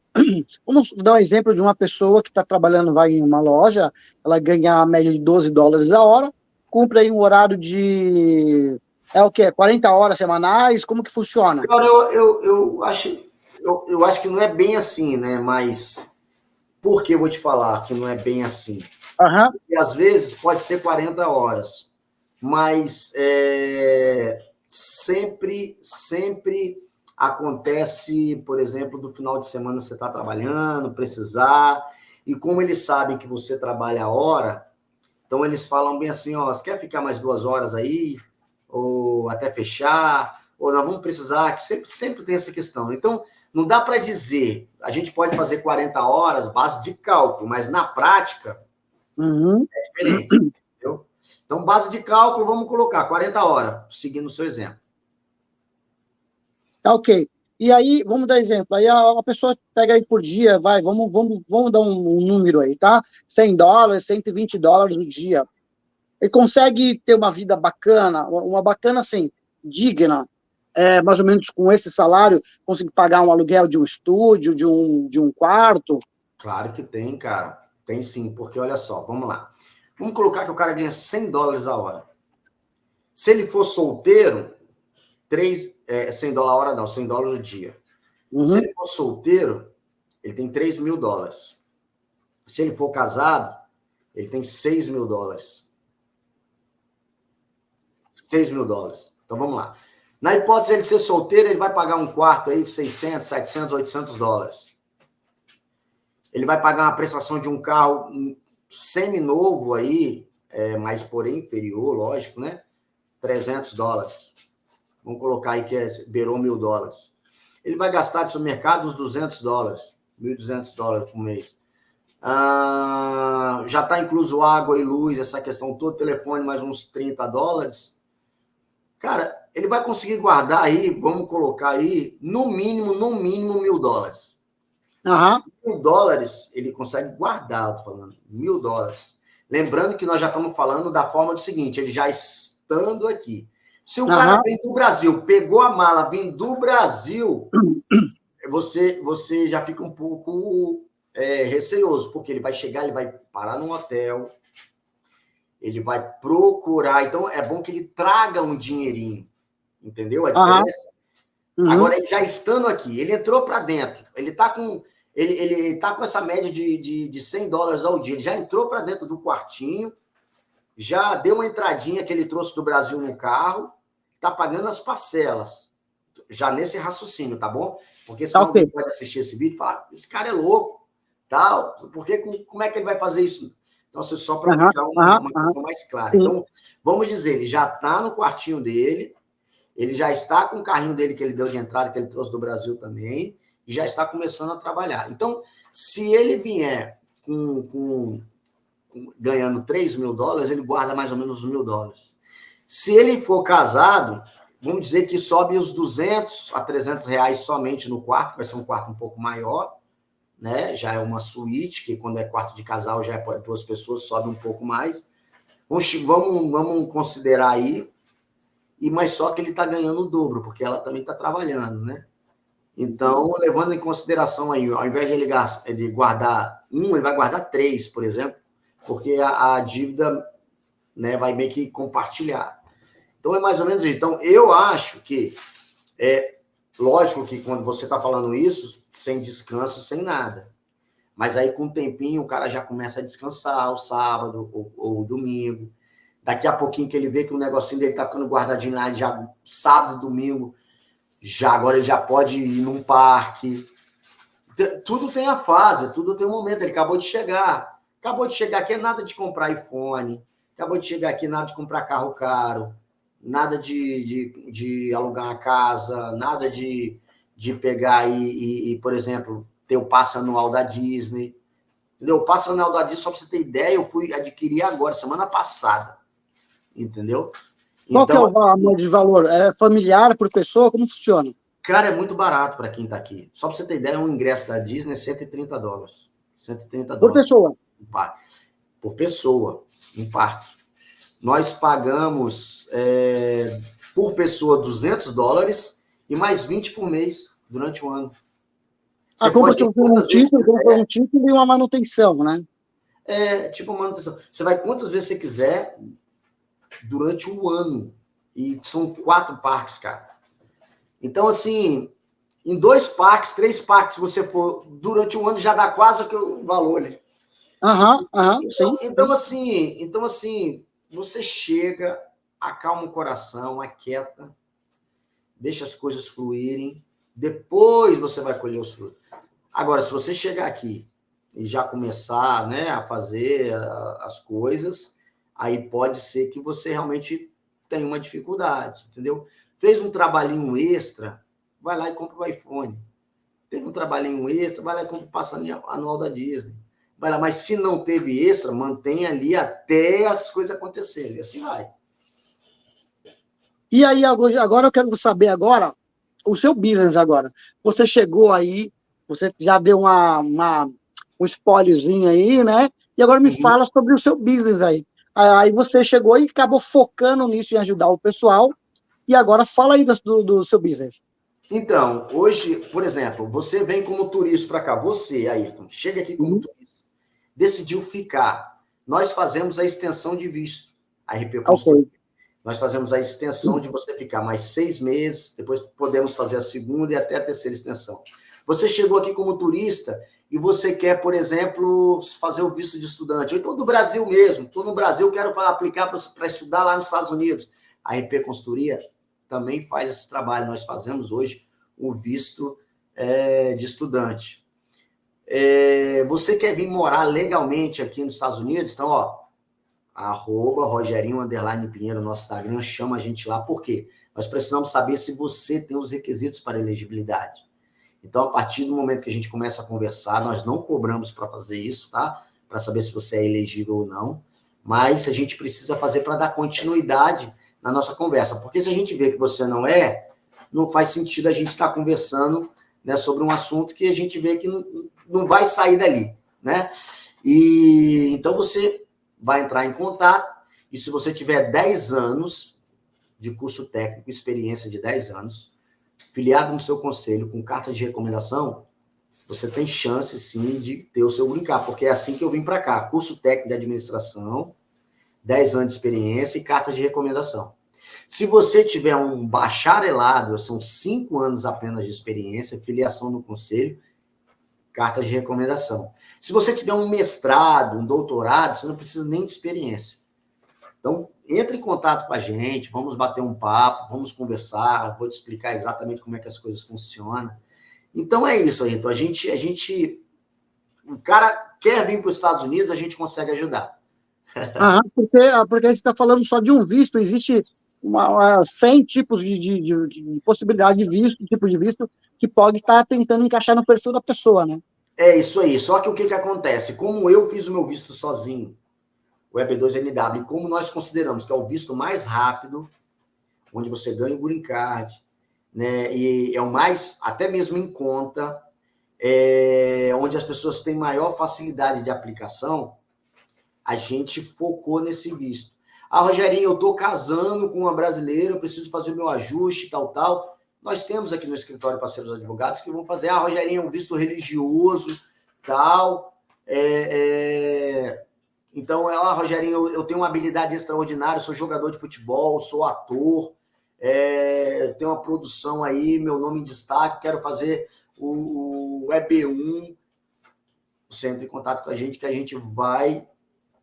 vamos dar um exemplo de uma pessoa que está trabalhando, vai em uma loja, ela ganha a média de $12 a hora, cumpre aí um horário de, o quê? 40 horas semanais, como que funciona? Cara, eu acho que não é bem assim, né? Mas por que eu vou te falar que não é bem assim? Porque às vezes pode ser 40 horas, mas sempre acontece, por exemplo, do final de semana você está trabalhando, precisar, e como eles sabem que você trabalha a hora, então eles falam bem assim, ó, você quer ficar mais 2 horas aí? Ou até fechar? Ou nós vamos precisar, que sempre tem essa questão. Então, não dá para dizer, a gente pode fazer 40 horas, base de cálculo, mas na prática é diferente. Entendeu? Então, base de cálculo, vamos colocar 40 horas, seguindo o seu exemplo. Tá ok. E aí, vamos dar exemplo, aí a pessoa pega aí por dia, vamos dar um número aí, tá? $100, $120 o dia. Ele consegue ter uma vida bacana, uma bacana, assim, digna, mais ou menos com esse salário, conseguir pagar um aluguel de um estúdio, de um quarto? Claro que tem, cara. Tem sim, porque olha só, vamos lá. Vamos colocar que o cara ganha $100 a hora. Se ele for solteiro, $100 a hora não, $100 o dia. Se ele for solteiro, ele tem $3.000. Se ele for casado, Ele tem 6 mil dólares. 6 mil dólares. Então, vamos lá. Na hipótese de ele ser solteiro, ele vai pagar um quarto aí de 600, 700, 800 dólares. Ele vai pagar uma prestação de um carro semi-novo aí, mas porém inferior, lógico, né? 300 dólares. Vamos colocar aí que beirou 1.000 dólares. Ele vai gastar de supermercado uns 200 dólares, 1.200 dólares por mês. Já está incluso água e luz, essa questão todo, telefone, mais uns 30 dólares. Cara, ele vai conseguir guardar aí, vamos colocar aí, no mínimo, 1.000 dólares. Uhum. 1.000 dólares ele consegue guardar, eu tô falando, 1.000 dólares. Lembrando que nós já estamos falando da forma do seguinte, ele já estando aqui. Se o cara vem do Brasil, pegou a mala, vem do Brasil, você já fica um pouco receoso, porque ele vai chegar, ele vai parar num hotel, ele vai procurar. Então, é bom que ele traga um dinheirinho, entendeu a diferença? Agora, ele já estando aqui, ele entrou para dentro, ele está com essa média de 100 dólares ao dia, ele já entrou para dentro do quartinho, já deu uma entradinha que ele trouxe do Brasil no carro, está pagando as parcelas, já nesse raciocínio, tá bom? Porque senão alguém pode assistir esse vídeo e falar, esse cara é louco, tal, porque como é que ele vai fazer isso? Então, só para ficar uma questão mais clara. Então, vamos dizer, ele já está no quartinho dele, ele já está com o carrinho dele que ele deu de entrada, que ele trouxe do Brasil também, e já está começando a trabalhar. Então, se ele vier ganhando 3 mil dólares, ele guarda mais ou menos os 1.000 dólares. Se ele for casado, vamos dizer que sobe os 200 a 300 reais somente no quarto, vai ser um quarto um pouco maior, né? Já é uma suíte, que quando é quarto de casal já é 2 pessoas, sobe um pouco mais. Vamos considerar aí, mas só que ele está ganhando o dobro, porque ela também está trabalhando, né? Então, levando em consideração aí, ao invés de ele guardar ele vai guardar 3, por exemplo, porque a dívida, né, vai meio que compartilhar. Então, é mais ou menos isso. Então, eu acho que lógico que quando você está falando isso, sem descanso, sem nada. Mas aí, com um tempinho, o cara já começa a descansar o sábado ou o domingo. Daqui a pouquinho que ele vê que o negocinho dele está ficando guardadinho lá, já sábado, domingo, agora ele já pode ir num parque. Tudo tem a fase, tudo tem um momento. Ele acabou de chegar. Acabou de chegar aqui, é nada de comprar iPhone. Acabou de chegar aqui, nada de comprar carro caro. Nada de alugar uma casa. Nada de pegar e, por exemplo, ter o passe anual da Disney. Entendeu? O passe anual da Disney, só para você ter ideia, eu fui adquirir agora, semana passada. Entendeu? Qual que é o valor de valor? É familiar por pessoa? Como funciona? Cara, é muito barato para quem está aqui. Só para você ter ideia, um ingresso da Disney é 130 dólares. 130 por dólares. Pessoa? Por pessoa, um parque. Nós pagamos por pessoa 200 dólares e mais 20 por mês durante o ano. Você pode ir quantas vezes quiser. Um título e uma manutenção, né? Tipo manutenção. Você vai quantas vezes você quiser durante o ano. E são 4 parques, cara. Então, assim, em 2 parques, 3 parques, se você for durante um ano, já dá quase o valor, né? Sim. Então, assim, você chega, acalma o coração, aquieta, deixa as coisas fluírem, depois você vai colher os frutos. Agora, se você chegar aqui e já começar, né, a fazer as coisas, aí pode ser que você realmente tenha uma dificuldade, entendeu? Fez um trabalhinho extra, vai lá e compra o iPhone. Teve um trabalhinho extra, vai lá e compra o passe anual da Disney. Vai lá, mas se não teve extra, mantém ali até as coisas acontecerem. E assim vai. E aí, agora eu quero saber agora o seu business agora. Você chegou aí, você já deu um spoilerzinho aí, né? E agora me fala sobre o seu business aí. Aí você chegou e acabou focando nisso em ajudar o pessoal. E agora fala aí do seu business. Então, hoje, por exemplo, você vem como turista para cá. Você, Ayrton, chega aqui como turista. Decidiu ficar. Nós fazemos a extensão de visto. A RP Consultoria. Nós fazemos a extensão de você ficar mais 6 meses, depois podemos fazer a segunda e até a terceira extensão. Você chegou aqui como turista, e você quer, por exemplo, fazer o visto de estudante, ou então do Brasil mesmo, estou no Brasil, quero aplicar para estudar lá nos Estados Unidos. A RP Consultoria também faz esse trabalho, nós fazemos hoje o visto de estudante. Você quer vir morar legalmente aqui nos Estados Unidos? Então, @Rogerinho_Pinheiro, nosso Instagram, chama a gente lá. Por quê? Nós precisamos saber se você tem os requisitos para elegibilidade. Então, a partir do momento que a gente começa a conversar, nós não cobramos para fazer isso, tá? Para saber se você é elegível ou não, mas a gente precisa fazer para dar continuidade na nossa conversa, porque se a gente vê que você não faz sentido a gente estar conversando, né, sobre um assunto que a gente vê que não vai sair dali, né? E então você vai entrar em contato, e se você tiver 10 anos de curso técnico, experiência de 10 anos, filiado no seu conselho, com carta de recomendação, você tem chance, sim, de ter o seu green card, porque é assim que eu vim para cá, curso técnico de administração, 10 anos de experiência e carta de recomendação. Se você tiver um bacharelado, são 5 anos apenas de experiência, filiação no conselho, carta de recomendação. Se você tiver um mestrado, um doutorado, você não precisa nem de experiência. Então, entre em contato com a gente, vamos bater um papo, vamos conversar, vou te explicar exatamente como é que as coisas funcionam. Então, é isso, Ayrton. O cara quer vir para os Estados Unidos, a gente consegue ajudar. Porque você está falando só de um visto, existe 100 tipos de possibilidade de visto, tipo de visto, que pode estar tentando encaixar no perfil da pessoa, né? É isso aí. Só que o que acontece? Como eu fiz o meu visto sozinho, o EB2NW, como nós consideramos que é o visto mais rápido, onde você ganha o green card, né, e é o mais, até mesmo em conta, onde as pessoas têm maior facilidade de aplicação, a gente focou nesse visto. Rogerinho, eu estou casando com uma brasileira, eu preciso fazer o meu ajuste, tal. Nós temos aqui no escritório parceiros advogados que vão fazer, Rogerinho, um visto religioso, tal. Então, Rogerinho, eu tenho uma habilidade extraordinária, sou jogador de futebol, sou ator, tenho uma produção aí, meu nome em destaque, quero fazer o EB1. Você entra em contato com a gente, que a gente vai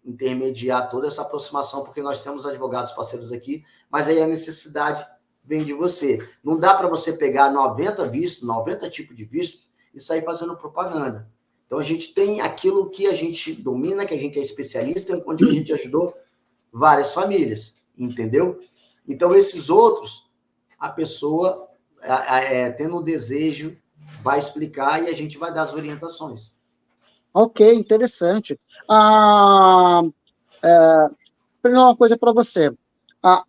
intermediar toda essa aproximação, porque nós temos advogados parceiros aqui, mas aí a necessidade vem de você. Não dá para você pegar 90 vistos, 90 tipos de vistos e sair fazendo propaganda. Então, a gente tem aquilo que a gente domina, que a gente é especialista, onde a gente ajudou várias famílias, entendeu? Então, esses outros, a pessoa, tendo o desejo, vai explicar e a gente vai dar as orientações. Ok, interessante. Primeiro, uma coisa para você.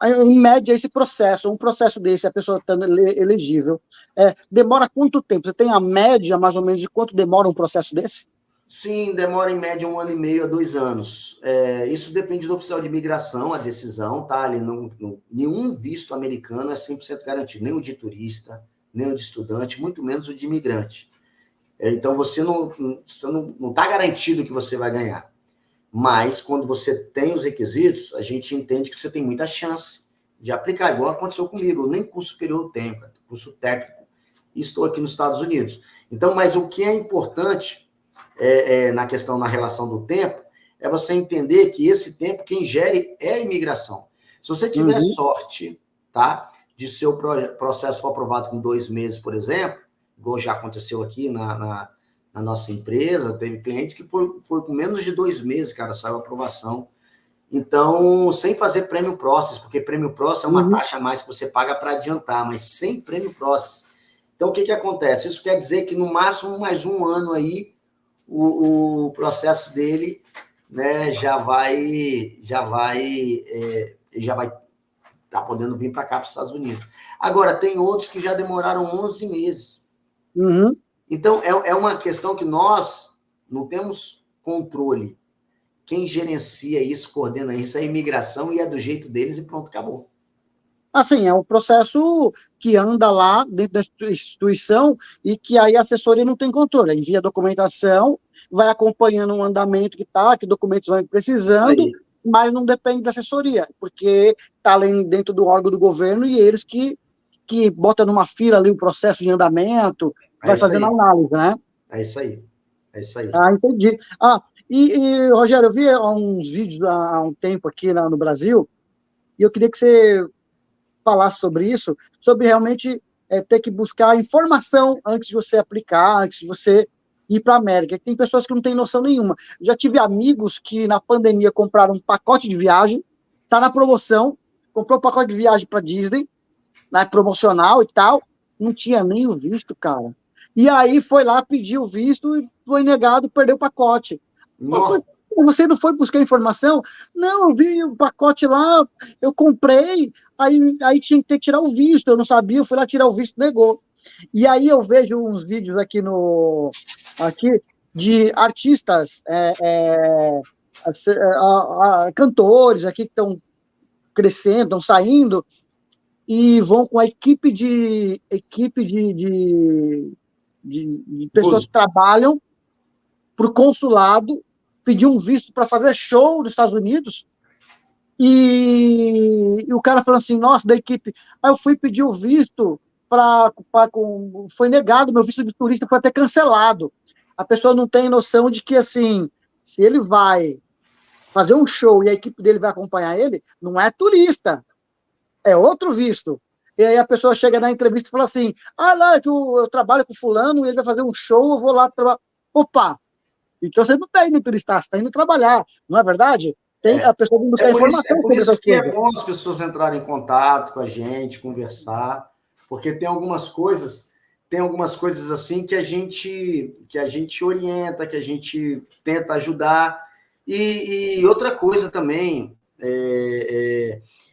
Em média, um processo desse, a pessoa estando elegível, demora quanto tempo? Você tem a média, mais ou menos, de quanto demora um processo desse? Sim, demora em média 1 ano e meio a 2 anos. Isso depende do oficial de imigração, a decisão, tá? Nenhum visto americano é 100% garantido, nem o de turista, nem o de estudante, muito menos o de imigrante. Então, você não está garantido que você vai ganhar. Mas, quando você tem os requisitos, a gente entende que você tem muita chance de aplicar, igual aconteceu comigo. Eu nem curso superior eu tenho, curso técnico, e estou aqui nos Estados Unidos. Então, mas o que é importante na questão, na relação do tempo, é você entender que esse tempo, quem gere é a imigração. Se você tiver sorte, tá, de seu processo for aprovado com 2 meses, por exemplo, igual já aconteceu aqui na nossa empresa, teve clientes que foi com menos de 2 meses, cara, saiu a aprovação. Então, sem fazer prêmio process, porque prêmio process é uma taxa a mais que você paga para adiantar, mas sem prêmio process. Então, o que acontece? Isso quer dizer que, no máximo, mais 1 ano aí, o processo dele, né, já vai estar podendo vir para cá, para os Estados Unidos. Agora, tem outros que já demoraram 11 meses. Então, é uma questão que nós não temos controle. Quem gerencia isso, coordena isso, é a imigração e é do jeito deles e pronto, acabou. Assim, é um processo que anda lá dentro da instituição e que aí a assessoria não tem controle. Envia documentação, vai acompanhando o andamento que documentos vão precisando, mas não depende da assessoria, porque está ali dentro do órgão do governo e eles que botam numa fila ali o processo de andamento, vai fazendo análise, né? É isso aí. É isso aí. Ah, entendi. Rogério, eu vi uns vídeos há um tempo aqui no Brasil, e eu queria que você falasse sobre isso, sobre realmente ter que buscar informação antes de você aplicar, antes de você ir para a América. Tem pessoas que não têm noção nenhuma. Já tive amigos que na pandemia compraram um pacote de viagem, tá na promoção, comprou um pacote de viagem para Disney, né, promocional e tal, não tinha nem o visto, cara. E aí foi lá, pediu o visto e foi negado, perdeu o pacote. Pô, Não, você não foi buscar informação? Não, eu vi o pacote lá, eu comprei, aí tinha que ter que tirar o visto, eu não sabia, eu fui lá tirar o visto, negou. E aí eu vejo uns vídeos aqui de artistas, cantores aqui que estão crescendo, estão saindo, e vão com a equipe de pessoas que trabalham para o consulado, pedir um visto para fazer show nos Estados Unidos, e o cara falou assim, nossa, da equipe, aí eu fui pedir o visto, foi negado, meu visto de turista foi até cancelado. A pessoa não tem noção de que, assim, se ele vai fazer um show e a equipe dele vai acompanhar ele, não é turista, é outro visto. E aí a pessoa chega na entrevista e fala assim, lá, que eu trabalho com fulano, ele vai fazer um show, eu vou lá trabalhar. Opa, então você não está indo turistar, você está indo trabalhar, não é verdade? A pessoa tem que buscar é informação por sobre isso essas que é coisas. bom as pessoas entrarem em contato com a gente, conversar, porque tem algumas coisas assim que a gente orienta, que a gente tenta ajudar. E outra coisa também,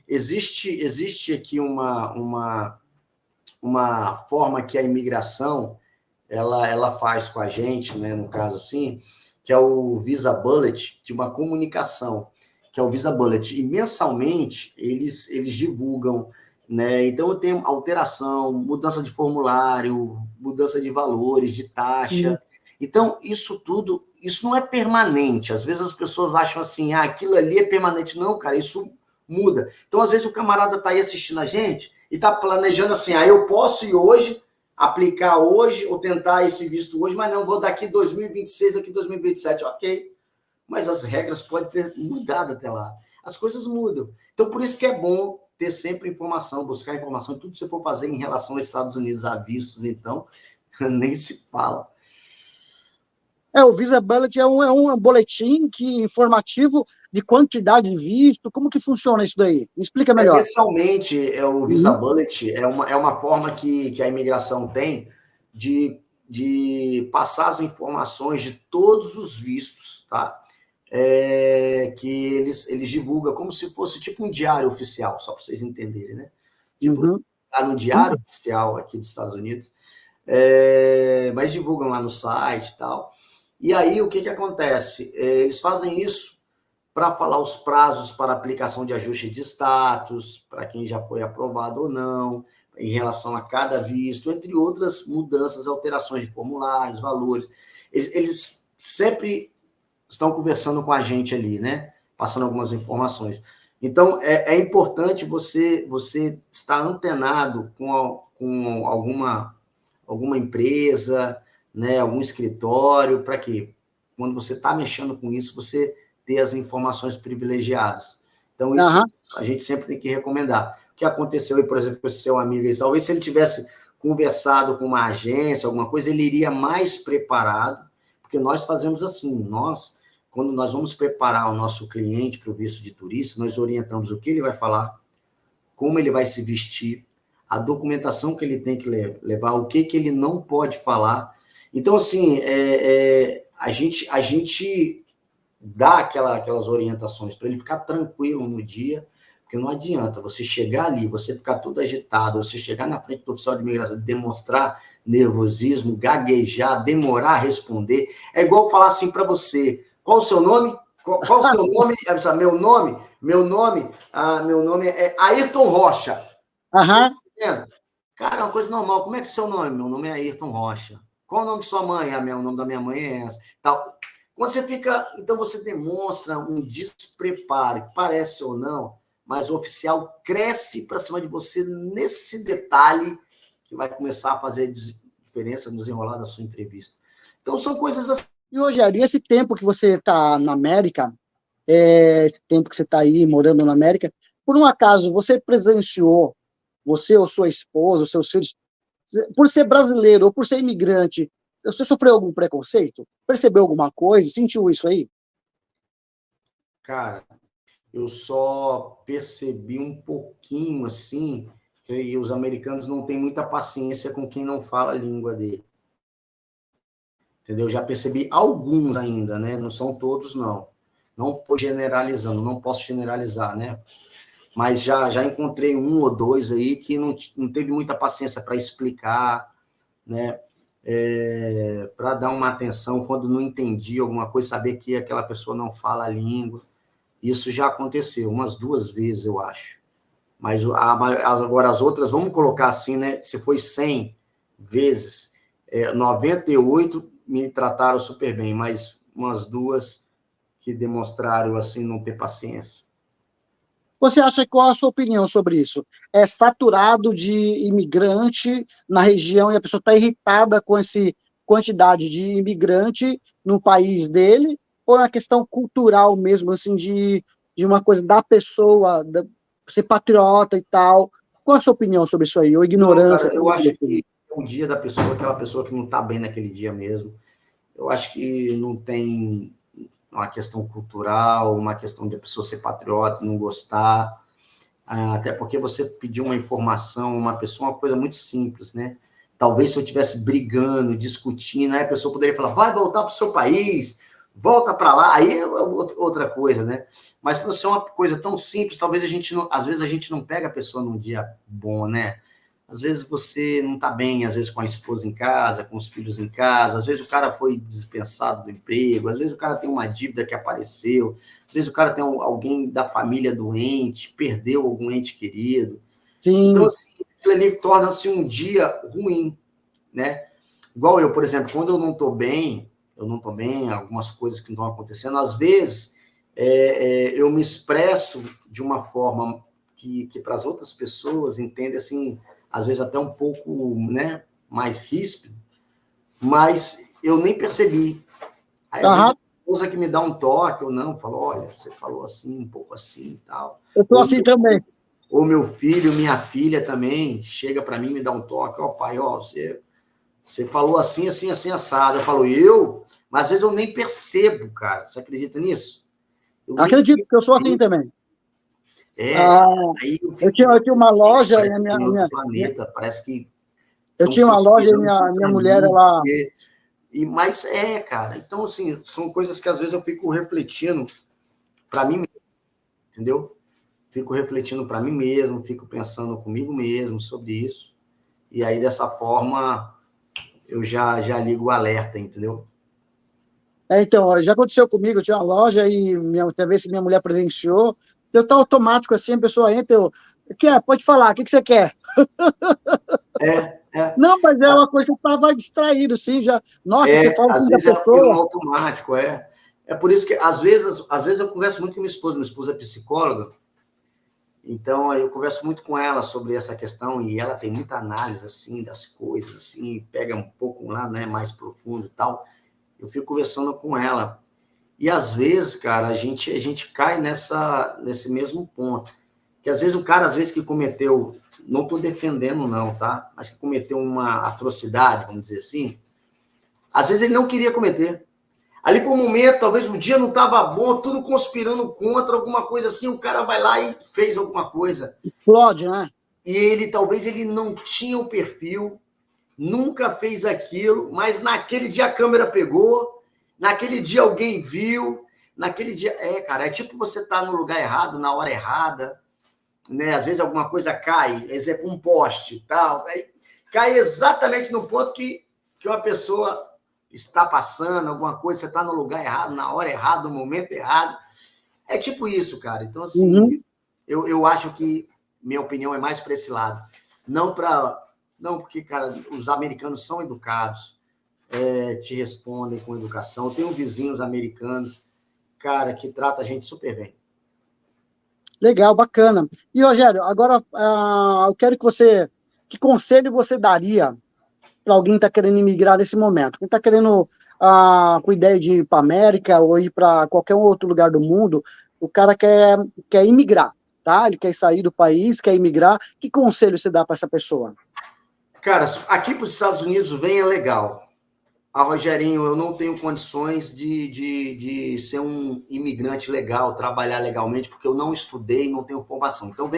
existe aqui uma forma que a imigração ela faz com a gente, né, no caso assim, que é o Visa Bullet, de uma comunicação, que é o Visa Bullet. E mensalmente eles divulgam, né? Então eu tenho alteração, mudança de formulário, mudança de valores, de taxa. Então, isso tudo, isso não é permanente. Às vezes as pessoas acham assim, aquilo ali é permanente. Não, cara, isso muda. Então, às vezes o camarada está aí assistindo a gente e está planejando assim, eu posso ir hoje, aplicar hoje ou tentar esse visto hoje, mas não, vou daqui 2026, daqui 2027, ok. Mas as regras podem ter mudado até lá. As coisas mudam. Então, por isso que é bom ter sempre informação, buscar informação, tudo que você for fazer em relação aos Estados Unidos, a vistos, então, nem se fala. O Visa Bullet é um boletim informativo de quantidade de visto, como que funciona isso daí? Me explica melhor. Mensalmente, o Visa Uhum. Bullet é uma forma que a imigração tem de passar as informações de todos os vistos, tá? Que eles divulgam como se fosse tipo um diário oficial, só para vocês entenderem, né? Tipo, Uhum. tá no diário oficial aqui dos Estados Unidos, mas divulgam lá no site e tal. E aí, o que acontece? Eles fazem isso para falar os prazos para aplicação de ajuste de status, para quem já foi aprovado ou não, em relação a cada visto, entre outras mudanças, alterações de formulários, valores. Eles sempre estão conversando com a gente ali, né? Passando algumas informações. Então, é importante você estar antenado com alguma empresa, né? Algum escritório, para quê? Quando você está mexendo com isso, você ter as informações privilegiadas. Então, isso Uhum. a gente sempre tem que recomendar. O que aconteceu aí, por exemplo, com esse seu amigo aí, talvez se ele tivesse conversado com uma agência, alguma coisa, ele iria mais preparado, porque nós fazemos assim, quando nós vamos preparar o nosso cliente para o visto de turista, nós orientamos o que ele vai falar, como ele vai se vestir, a documentação que ele tem que levar, o que ele não pode falar. Então, assim, a gente dá aquelas orientações para ele ficar tranquilo no dia, porque não adianta você chegar ali, você ficar todo agitado, você chegar na frente do oficial de imigração, demonstrar nervosismo, gaguejar, demorar a responder. É igual falar assim para você, qual o seu nome? Qual o seu nome? Meu nome é Ayrton Rocha. Você Uhum. está entendendo? Cara, é uma coisa normal. Como é que é seu nome? Meu nome é Ayrton Rocha. Qual o nome de sua mãe? O nome da minha mãe é essa. Tal. Quando você fica, então você demonstra um despreparo, parece ou não, mas o oficial cresce para cima de você nesse detalhe que vai começar a fazer diferença no desenrolar da sua entrevista. Então são coisas assim E, Rogério, e esse tempo que você está na América, esse tempo que você está aí morando na América, por um acaso, você presenciou, você ou sua esposa, ou seus filhos, por ser brasileiro ou por ser imigrante, você sofreu algum preconceito? Percebeu alguma coisa? Sentiu isso aí? Cara, eu só percebi um pouquinho assim que os americanos não têm muita paciência com quem não fala a língua dele. Entendeu? Já percebi alguns ainda, né? Não são todos, não. Não estou generalizando, não posso generalizar, né? Mas já encontrei um ou dois aí que não teve muita paciência para explicar, né? Para dar uma atenção quando não entendi alguma coisa, saber que aquela pessoa não fala a língua. Isso já aconteceu umas 2 vezes, eu acho. Mas agora as outras, vamos colocar assim, né? Se foi 100 vezes, 98 me trataram super bem, mas umas 2 que demonstraram assim não ter paciência. Você acha, qual a sua opinião sobre isso? É saturado de imigrante na região e a pessoa está irritada com essa quantidade de imigrante no país dele? Ou é uma questão cultural mesmo, assim, de uma coisa da pessoa, ser patriota e tal? Qual a sua opinião sobre isso aí? Ou Não, ignorância? cara, eu acho que é um dia da pessoa, aquela pessoa que não está bem naquele dia mesmo. Eu acho que não tem uma questão cultural, uma questão de a pessoa ser patriota, não gostar. Até porque você pediu uma informação, uma pessoa, uma coisa muito simples, né? Talvez se eu estivesse brigando, discutindo, aí a pessoa poderia falar, vai voltar para o seu país, volta para lá, aí é outra coisa, né? Mas por ser uma coisa tão simples, talvez a gente não, às vezes a gente não pega a pessoa num dia bom, né? Às vezes você não está bem, às vezes com a esposa em casa, com os filhos em casa, às vezes o cara foi dispensado do emprego, às vezes o cara tem uma dívida que apareceu, às vezes o cara tem alguém da família doente, perdeu algum ente querido. Então, Sim. assim, aquilo ali torna-se um dia ruim, né? Igual eu, por exemplo, quando eu não estou bem, algumas coisas que não estão acontecendo, às vezes eu me expresso de uma forma que para as outras pessoas entendem assim, às vezes até um pouco, né, mais ríspido, mas eu nem percebi. Aí, às vezes, a Aham. esposa que me dá um toque, ou não, falou, olha, você falou assim, um pouco assim e tal. Eu estou assim também. Ou meu filho, minha filha também, chega para mim e me dá um toque, ó, pai, ó, você falou assim, assim, assim, assado. Eu falo, mas às vezes eu nem percebo, cara. Você acredita nisso? Eu nem Acredito que eu sou assim percebo. também. É, Ah, aí eu eu fico, tinha uma loja e parece que eu tô em outro planeta, parece que eu estão tinha uma loja e conspirando minha contra mulher, mim. ela. Mas cara. Então, assim, são coisas que às vezes eu fico refletindo para mim mesmo, entendeu? Fico refletindo para mim mesmo, fico pensando comigo mesmo sobre isso. E aí, dessa forma, eu já ligo o alerta, entendeu? Então, já aconteceu comigo, eu tinha uma loja e talvez se minha mulher presenciou, eu tá automático assim, a pessoa entra, o que é? Pode falar, o que você quer? É, é. Não, mas é uma coisa que eu estava distraído, sim, já. Nossa, você fala Às assim da vezes é aquilo no pessoa. automático, é. É por isso que, às vezes eu converso muito com minha esposa é psicóloga, então eu converso muito com ela sobre essa questão, e ela tem muita análise, assim, das coisas, assim, pega um pouco lá, né, mais profundo e tal. Eu fico conversando com ela. E às vezes, cara, a gente cai nesse mesmo ponto. Que às vezes o cara, às vezes que cometeu, não estou defendendo não, tá? Mas que cometeu uma atrocidade, vamos dizer assim, às vezes ele não queria cometer. Ali foi um momento, talvez o dia não estava bom, tudo conspirando contra alguma coisa assim, o cara vai lá e fez alguma coisa. Explode, né? E ele, talvez ele não tinha o perfil, nunca fez aquilo, mas naquele dia a câmera pegou, naquele dia alguém viu, naquele dia... cara, é tipo você tá no lugar errado, na hora errada, né? Às vezes alguma coisa cai, exemplo, um poste, tal, aí cai exatamente no ponto que uma pessoa está passando, alguma coisa, você está no lugar errado, na hora errada, no momento errado. É tipo isso, cara. Então, assim, Uhum. eu acho que minha opinião é mais para esse lado. Não para. Não, porque, cara, os americanos são educados, te respondem com educação. Eu tenho vizinhos americanos, cara, que trata a gente super bem. Legal, bacana. E, Rogério, agora eu quero que você. Que conselho você daria para alguém que está querendo imigrar nesse momento? Quem está querendo com ideia de ir para a América ou ir para qualquer outro lugar do mundo, o cara quer imigrar, tá? Ele quer sair do país, quer imigrar. Que conselho você dá para essa pessoa? Cara, aqui para os Estados Unidos vem é legal. Rogerinho, eu não tenho condições de ser um imigrante legal, trabalhar legalmente, porque eu não estudei, não tenho formação. Então,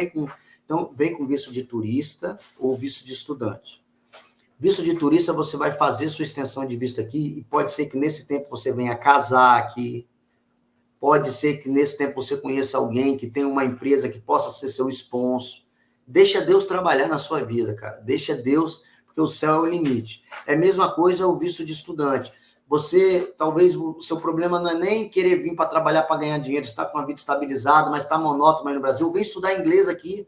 vem com visto de turista ou visto de estudante. Visto de turista, você vai fazer sua extensão de visto aqui, e pode ser que nesse tempo você venha casar aqui, pode ser que nesse tempo você conheça alguém que tem uma empresa que possa ser seu sponsor. Deixa Deus trabalhar na sua vida, cara. Deixa Deus, porque o céu é o limite. É a mesma coisa o visto de estudante. Você, talvez, o seu problema não é nem querer vir para trabalhar para ganhar dinheiro, está com a vida estabilizada, mas está monótono aí no Brasil. Vem estudar inglês aqui,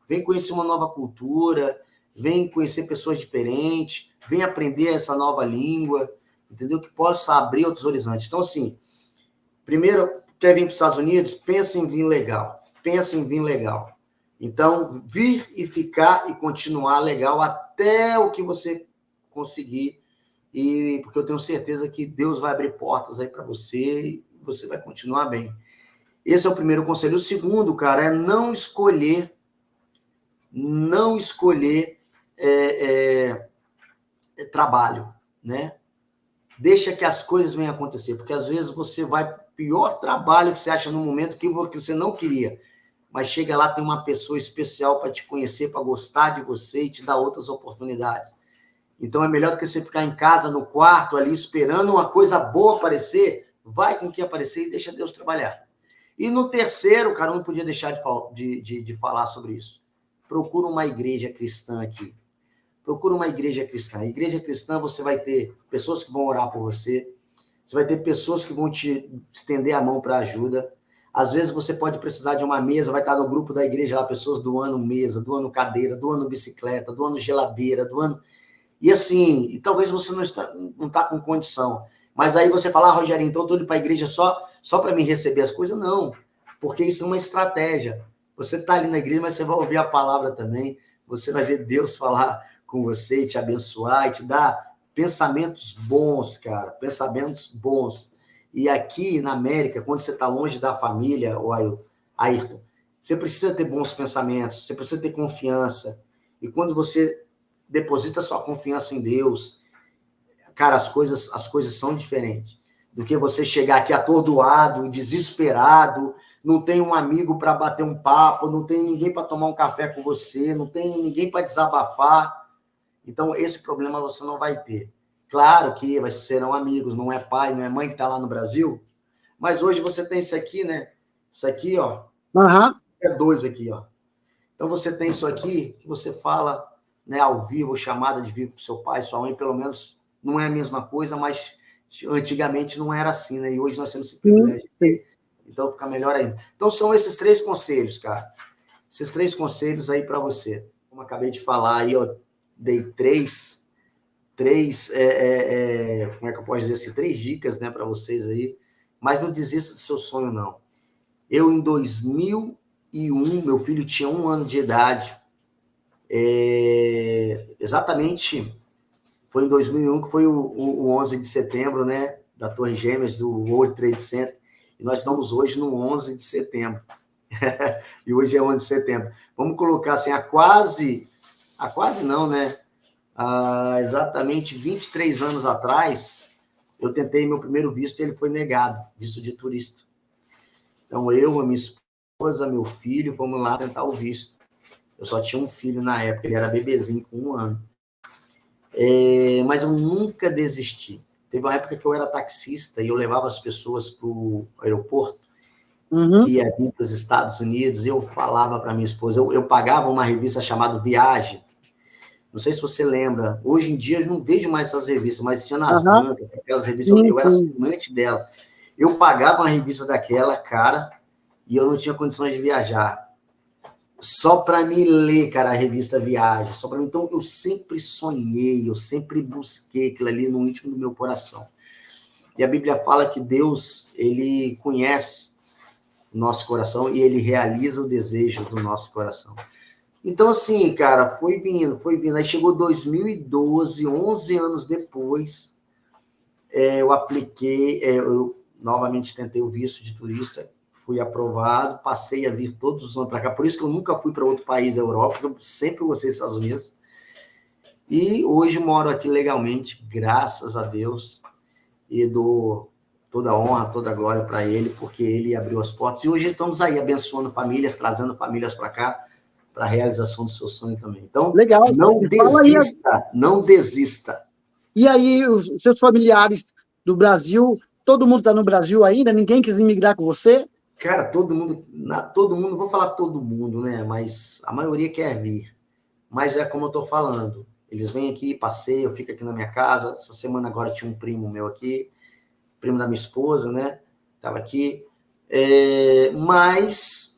vem conhecer uma nova cultura, vem conhecer pessoas diferentes, vem aprender essa nova língua, entendeu? Que possa abrir outros horizontes. Então, assim, primeiro, quer vir para os Estados Unidos? Pensa em vir legal. Pensa em vir legal. Então, vir e ficar e continuar legal até o que você conseguir. E porque eu tenho certeza que Deus vai abrir portas aí para você e você vai continuar bem. Esse é o primeiro conselho. O segundo, cara, é não escolher trabalho, né? Deixa que as coisas venham acontecer, porque às vezes você vai pior trabalho que você acha no momento que você não queria, mas chega lá, tem uma pessoa especial para te conhecer, para gostar de você e te dar outras oportunidades. Então é melhor do que você ficar em casa, no quarto, ali, esperando uma coisa boa aparecer, vai com o que aparecer e deixa Deus trabalhar. E no terceiro, cara, eu não podia deixar de falar sobre isso. Procura uma igreja cristã aqui. Procura uma igreja cristã. A igreja cristã, você vai ter pessoas que vão orar por você, você vai ter pessoas que vão te estender a mão para ajuda. Às vezes você pode precisar de uma mesa, vai estar no grupo da igreja lá, pessoas doando mesa, doando cadeira, doando bicicleta, doando geladeira, doando... E assim, e talvez você não está com condição. Mas aí você fala, Rogerinho, então eu estou indo para a igreja só para me receber as coisas? Não, porque isso é uma estratégia. Você está ali na igreja, mas você vai ouvir a palavra também, você vai ver Deus falar com você, e te abençoar, e te dar pensamentos bons, cara, pensamentos bons. E aqui na América, quando você está longe da família, Ayrton, você precisa ter bons pensamentos, você precisa ter confiança. E quando você deposita sua confiança em Deus, cara, as coisas são diferentes. Do que você chegar aqui atordoado, desesperado, não tem um amigo para bater um papo, não tem ninguém para tomar um café com você, não tem ninguém para desabafar. Então, esse problema você não vai ter. Claro que serão amigos, não é pai, não é mãe que está lá no Brasil, mas hoje você tem isso aqui, né? Isso aqui, ó. É 2 aqui, ó. Então, você tem isso aqui, que você fala, né, ao vivo, chamada de vivo com seu pai, sua mãe, pelo menos não é a mesma coisa, mas antigamente não era assim, né? E hoje nós temos esse privilégio. Então, fica melhor ainda. Então, são esses 3 conselhos, cara. Esses 3 conselhos aí para você. Como acabei de falar aí, ó, dei 3 como é que eu posso dizer assim, 3 dicas, né, para vocês aí, mas não desista do seu sonho, não. Eu, em 2001, meu filho tinha 1 ano de idade, exatamente, foi em 2001 que foi o 11 de setembro, né, da Torre Gêmeas, do World Trade Center, e nós estamos hoje no 11 de setembro, e hoje é 11 de setembro. Vamos colocar assim, há quase não, né, exatamente 23 anos atrás, eu tentei meu primeiro visto e ele foi negado, visto de turista. Então, eu, a minha esposa, meu filho, fomos lá tentar o visto. Eu só tinha um filho na época, ele era bebezinho com 1 ano. Mas eu nunca desisti. Teve uma época que eu era taxista e eu levava as pessoas para o aeroporto, que ia vir para os Estados Unidos, e eu falava para minha esposa, eu pagava uma revista chamada Viagem. Não sei se você lembra. Hoje em dia eu não vejo mais essas revistas, mas tinha nas bancas, aquelas revistas, eu era assinante dela. Eu pagava uma revista daquela, cara, e eu não tinha condições de viajar. Só para me ler, cara, a revista Viagem. Só para mim. Então, eu sempre sonhei, eu sempre busquei aquilo ali no íntimo do meu coração. E a Bíblia fala que Deus, ele conhece o nosso coração e ele realiza o desejo do nosso coração. Então, assim, cara, foi vindo. Aí chegou 2012, 11 anos depois, eu apliquei, eu novamente tentei o visto de turista, fui aprovado, passei a vir todos os anos para cá, por isso que eu nunca fui para outro país da Europa, porque eu sempre gostei dos Estados Unidos. E hoje moro aqui legalmente, graças a Deus, e dou toda a honra, toda a glória para ele, porque ele abriu as portas. E hoje estamos aí abençoando famílias, trazendo famílias para cá, para a realização do seu sonho também. Então, Legal. não desista, não desista. E aí, os seus familiares do Brasil, todo mundo está no Brasil ainda? Ninguém quis imigrar com você? Cara, todo mundo, vou falar todo mundo, né? Mas a maioria quer vir. Mas é como eu estou falando, eles vêm aqui, passeiam, eu fico aqui na minha casa. Essa semana agora tinha um primo meu aqui, primo da minha esposa, né? Estava aqui. Mas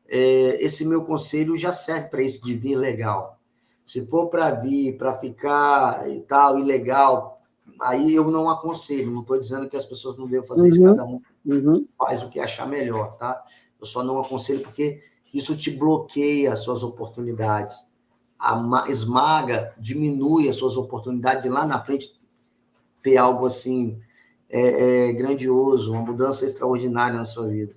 esse meu conselho já serve para isso de vir legal. Se for para vir, para ficar e tal, ilegal, aí eu não aconselho. Não estou dizendo que as pessoas não devem fazer isso, cada um faz o que achar melhor, tá? Eu só não aconselho porque isso te bloqueia as suas oportunidades. Esmaga, diminui as suas oportunidades de lá na frente ter algo assim grandioso, uma mudança extraordinária na sua vida.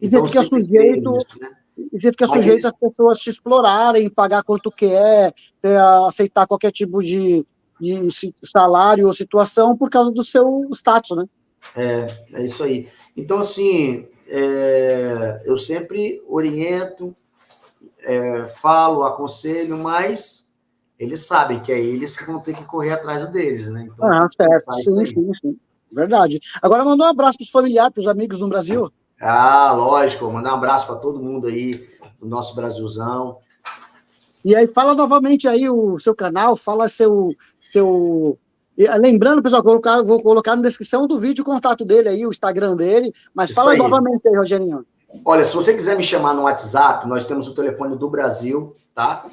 E então, você fica sujeito, nisso, né? E você fica sujeito às pessoas te explorarem, pagar quanto quer, aceitar qualquer tipo de salário ou situação por causa do seu status, né? É isso aí. Então, assim, eu sempre oriento, falo, aconselho, mas eles sabem que é eles que vão ter que correr atrás deles, né? Então, certo. Sim. Verdade. Agora, manda um abraço para os familiares, para os amigos no Brasil. Lógico, mandar um abraço para todo mundo aí, do nosso Brasilzão. E aí, fala novamente aí o seu canal, fala seu... Lembrando, pessoal, vou colocar na descrição do vídeo o contato dele aí, o Instagram dele, mas isso fala aí. Novamente aí, Rogerinho. Olha, se você quiser me chamar no WhatsApp, nós temos o telefone do Brasil, tá?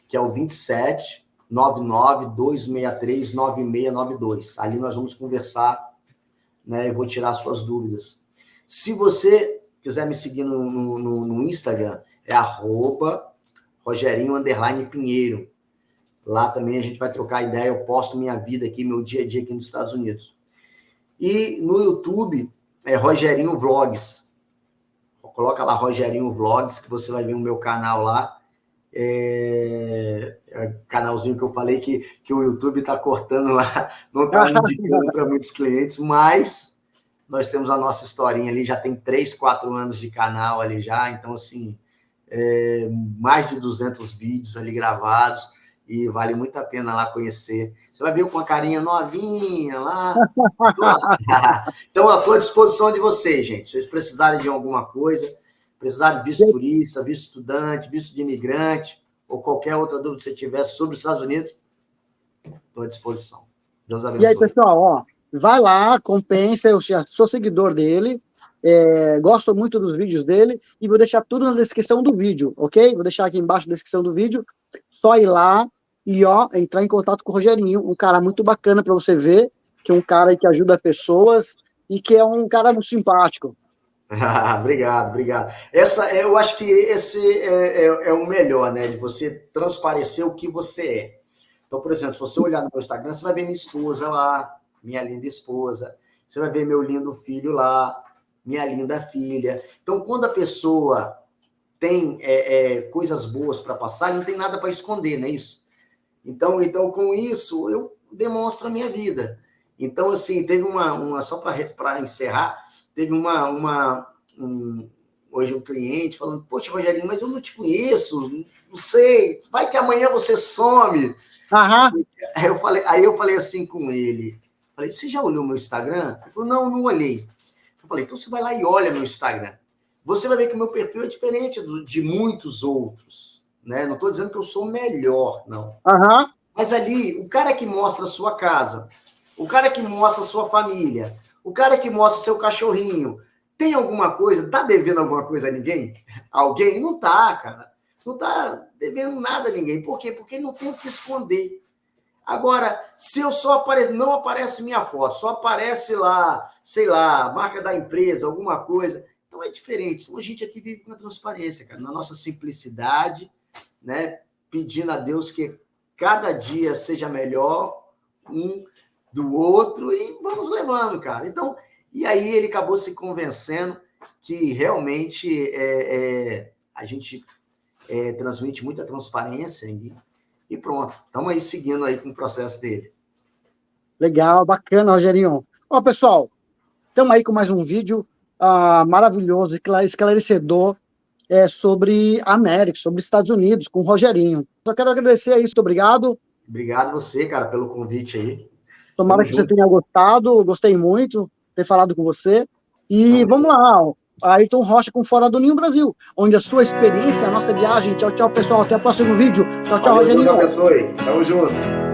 Que é o 27 99 263 9692. Ali nós vamos conversar, né? Eu vou tirar suas dúvidas. Se você quiser me seguir no Instagram, é @Rogerinho_Pinheiro. Lá também a gente vai trocar ideia, eu posto minha vida aqui, meu dia a dia aqui nos Estados Unidos. E no YouTube é Rogerinho Vlogs. Coloca lá Rogerinho Vlogs, que você vai ver o meu canal lá. Canalzinho que eu falei que o YouTube está cortando lá, não está me indicando para muitos clientes, mas nós temos a nossa historinha ali, já tem 3, 4 anos de canal ali já, então assim, mais de 200 vídeos ali gravados, e vale muito a pena lá conhecer. Você vai ver com a carinha novinha lá. Então, eu estou à disposição de vocês, gente. Se vocês precisarem de alguma coisa, precisarem de visto turista, visto estudante, visto de imigrante, ou qualquer outra dúvida que você tiver sobre os Estados Unidos, estou à disposição. Deus abençoe. E aí, pessoal, vai lá, compensa, eu sou seguidor dele, gosto muito dos vídeos dele, e vou deixar tudo na descrição do vídeo, ok? Vou deixar aqui embaixo na descrição do vídeo, só ir lá e, entrar em contato com o Rogerinho, um cara muito bacana para você ver, que é um cara que ajuda pessoas e que é um cara muito simpático. Obrigado. Eu acho que esse é o melhor, né? De você transparecer o que você é. Então, por exemplo, se você olhar no meu Instagram, você vai ver minha esposa lá, minha linda esposa. Você vai ver meu lindo filho lá, minha linda filha. Então, quando a pessoa tem coisas boas para passar, não tem nada para esconder, não é isso? Então, com isso, eu demonstro a minha vida. Então, assim, teve só para encerrar, teve hoje um cliente falando, poxa, Rogerinho, mas eu não te conheço, não sei, vai que amanhã você some. Aí eu falei assim com ele, falei, você já olhou meu Instagram? Ele falou, não olhei. Eu falei, então você vai lá e olha meu Instagram. Você vai ver que o meu perfil é diferente de muitos outros, né? Não estou dizendo que eu sou melhor, não. Mas ali, o cara que mostra a sua casa, o cara que mostra a sua família, o cara que mostra seu cachorrinho, tem alguma coisa, tá devendo alguma coisa a ninguém? Alguém? Não tá, cara. Não tá devendo nada a ninguém. Por quê? Porque não tem o que esconder. Agora, se eu não aparece minha foto, só aparece lá, sei lá, a marca da empresa, alguma coisa, então é diferente. Então a gente aqui vive com a transparência, cara, na nossa simplicidade, né? Pedindo a Deus que cada dia seja melhor, do outro e vamos levando, cara. Então, e aí ele acabou se convencendo que realmente a gente transmite muita transparência e pronto. Estamos aí seguindo aí com o processo dele. Legal, bacana, Rogerinho. Ó, pessoal, estamos aí com mais um vídeo maravilhoso e esclarecedor sobre a América, sobre Estados Unidos, com o Rogerinho. Só quero agradecer aí, muito obrigado. Obrigado você, cara, pelo convite aí. Tomara que você tenha gostado, gostei muito de ter falado com você. E vamos lá, Ayrton Rocha com Fora do Ninho Brasil, onde a sua experiência, a nossa viagem. Tchau, tchau, pessoal. Até o próximo vídeo. Tchau, tchau, Rogerinho. Deus abençoe. Tamo junto.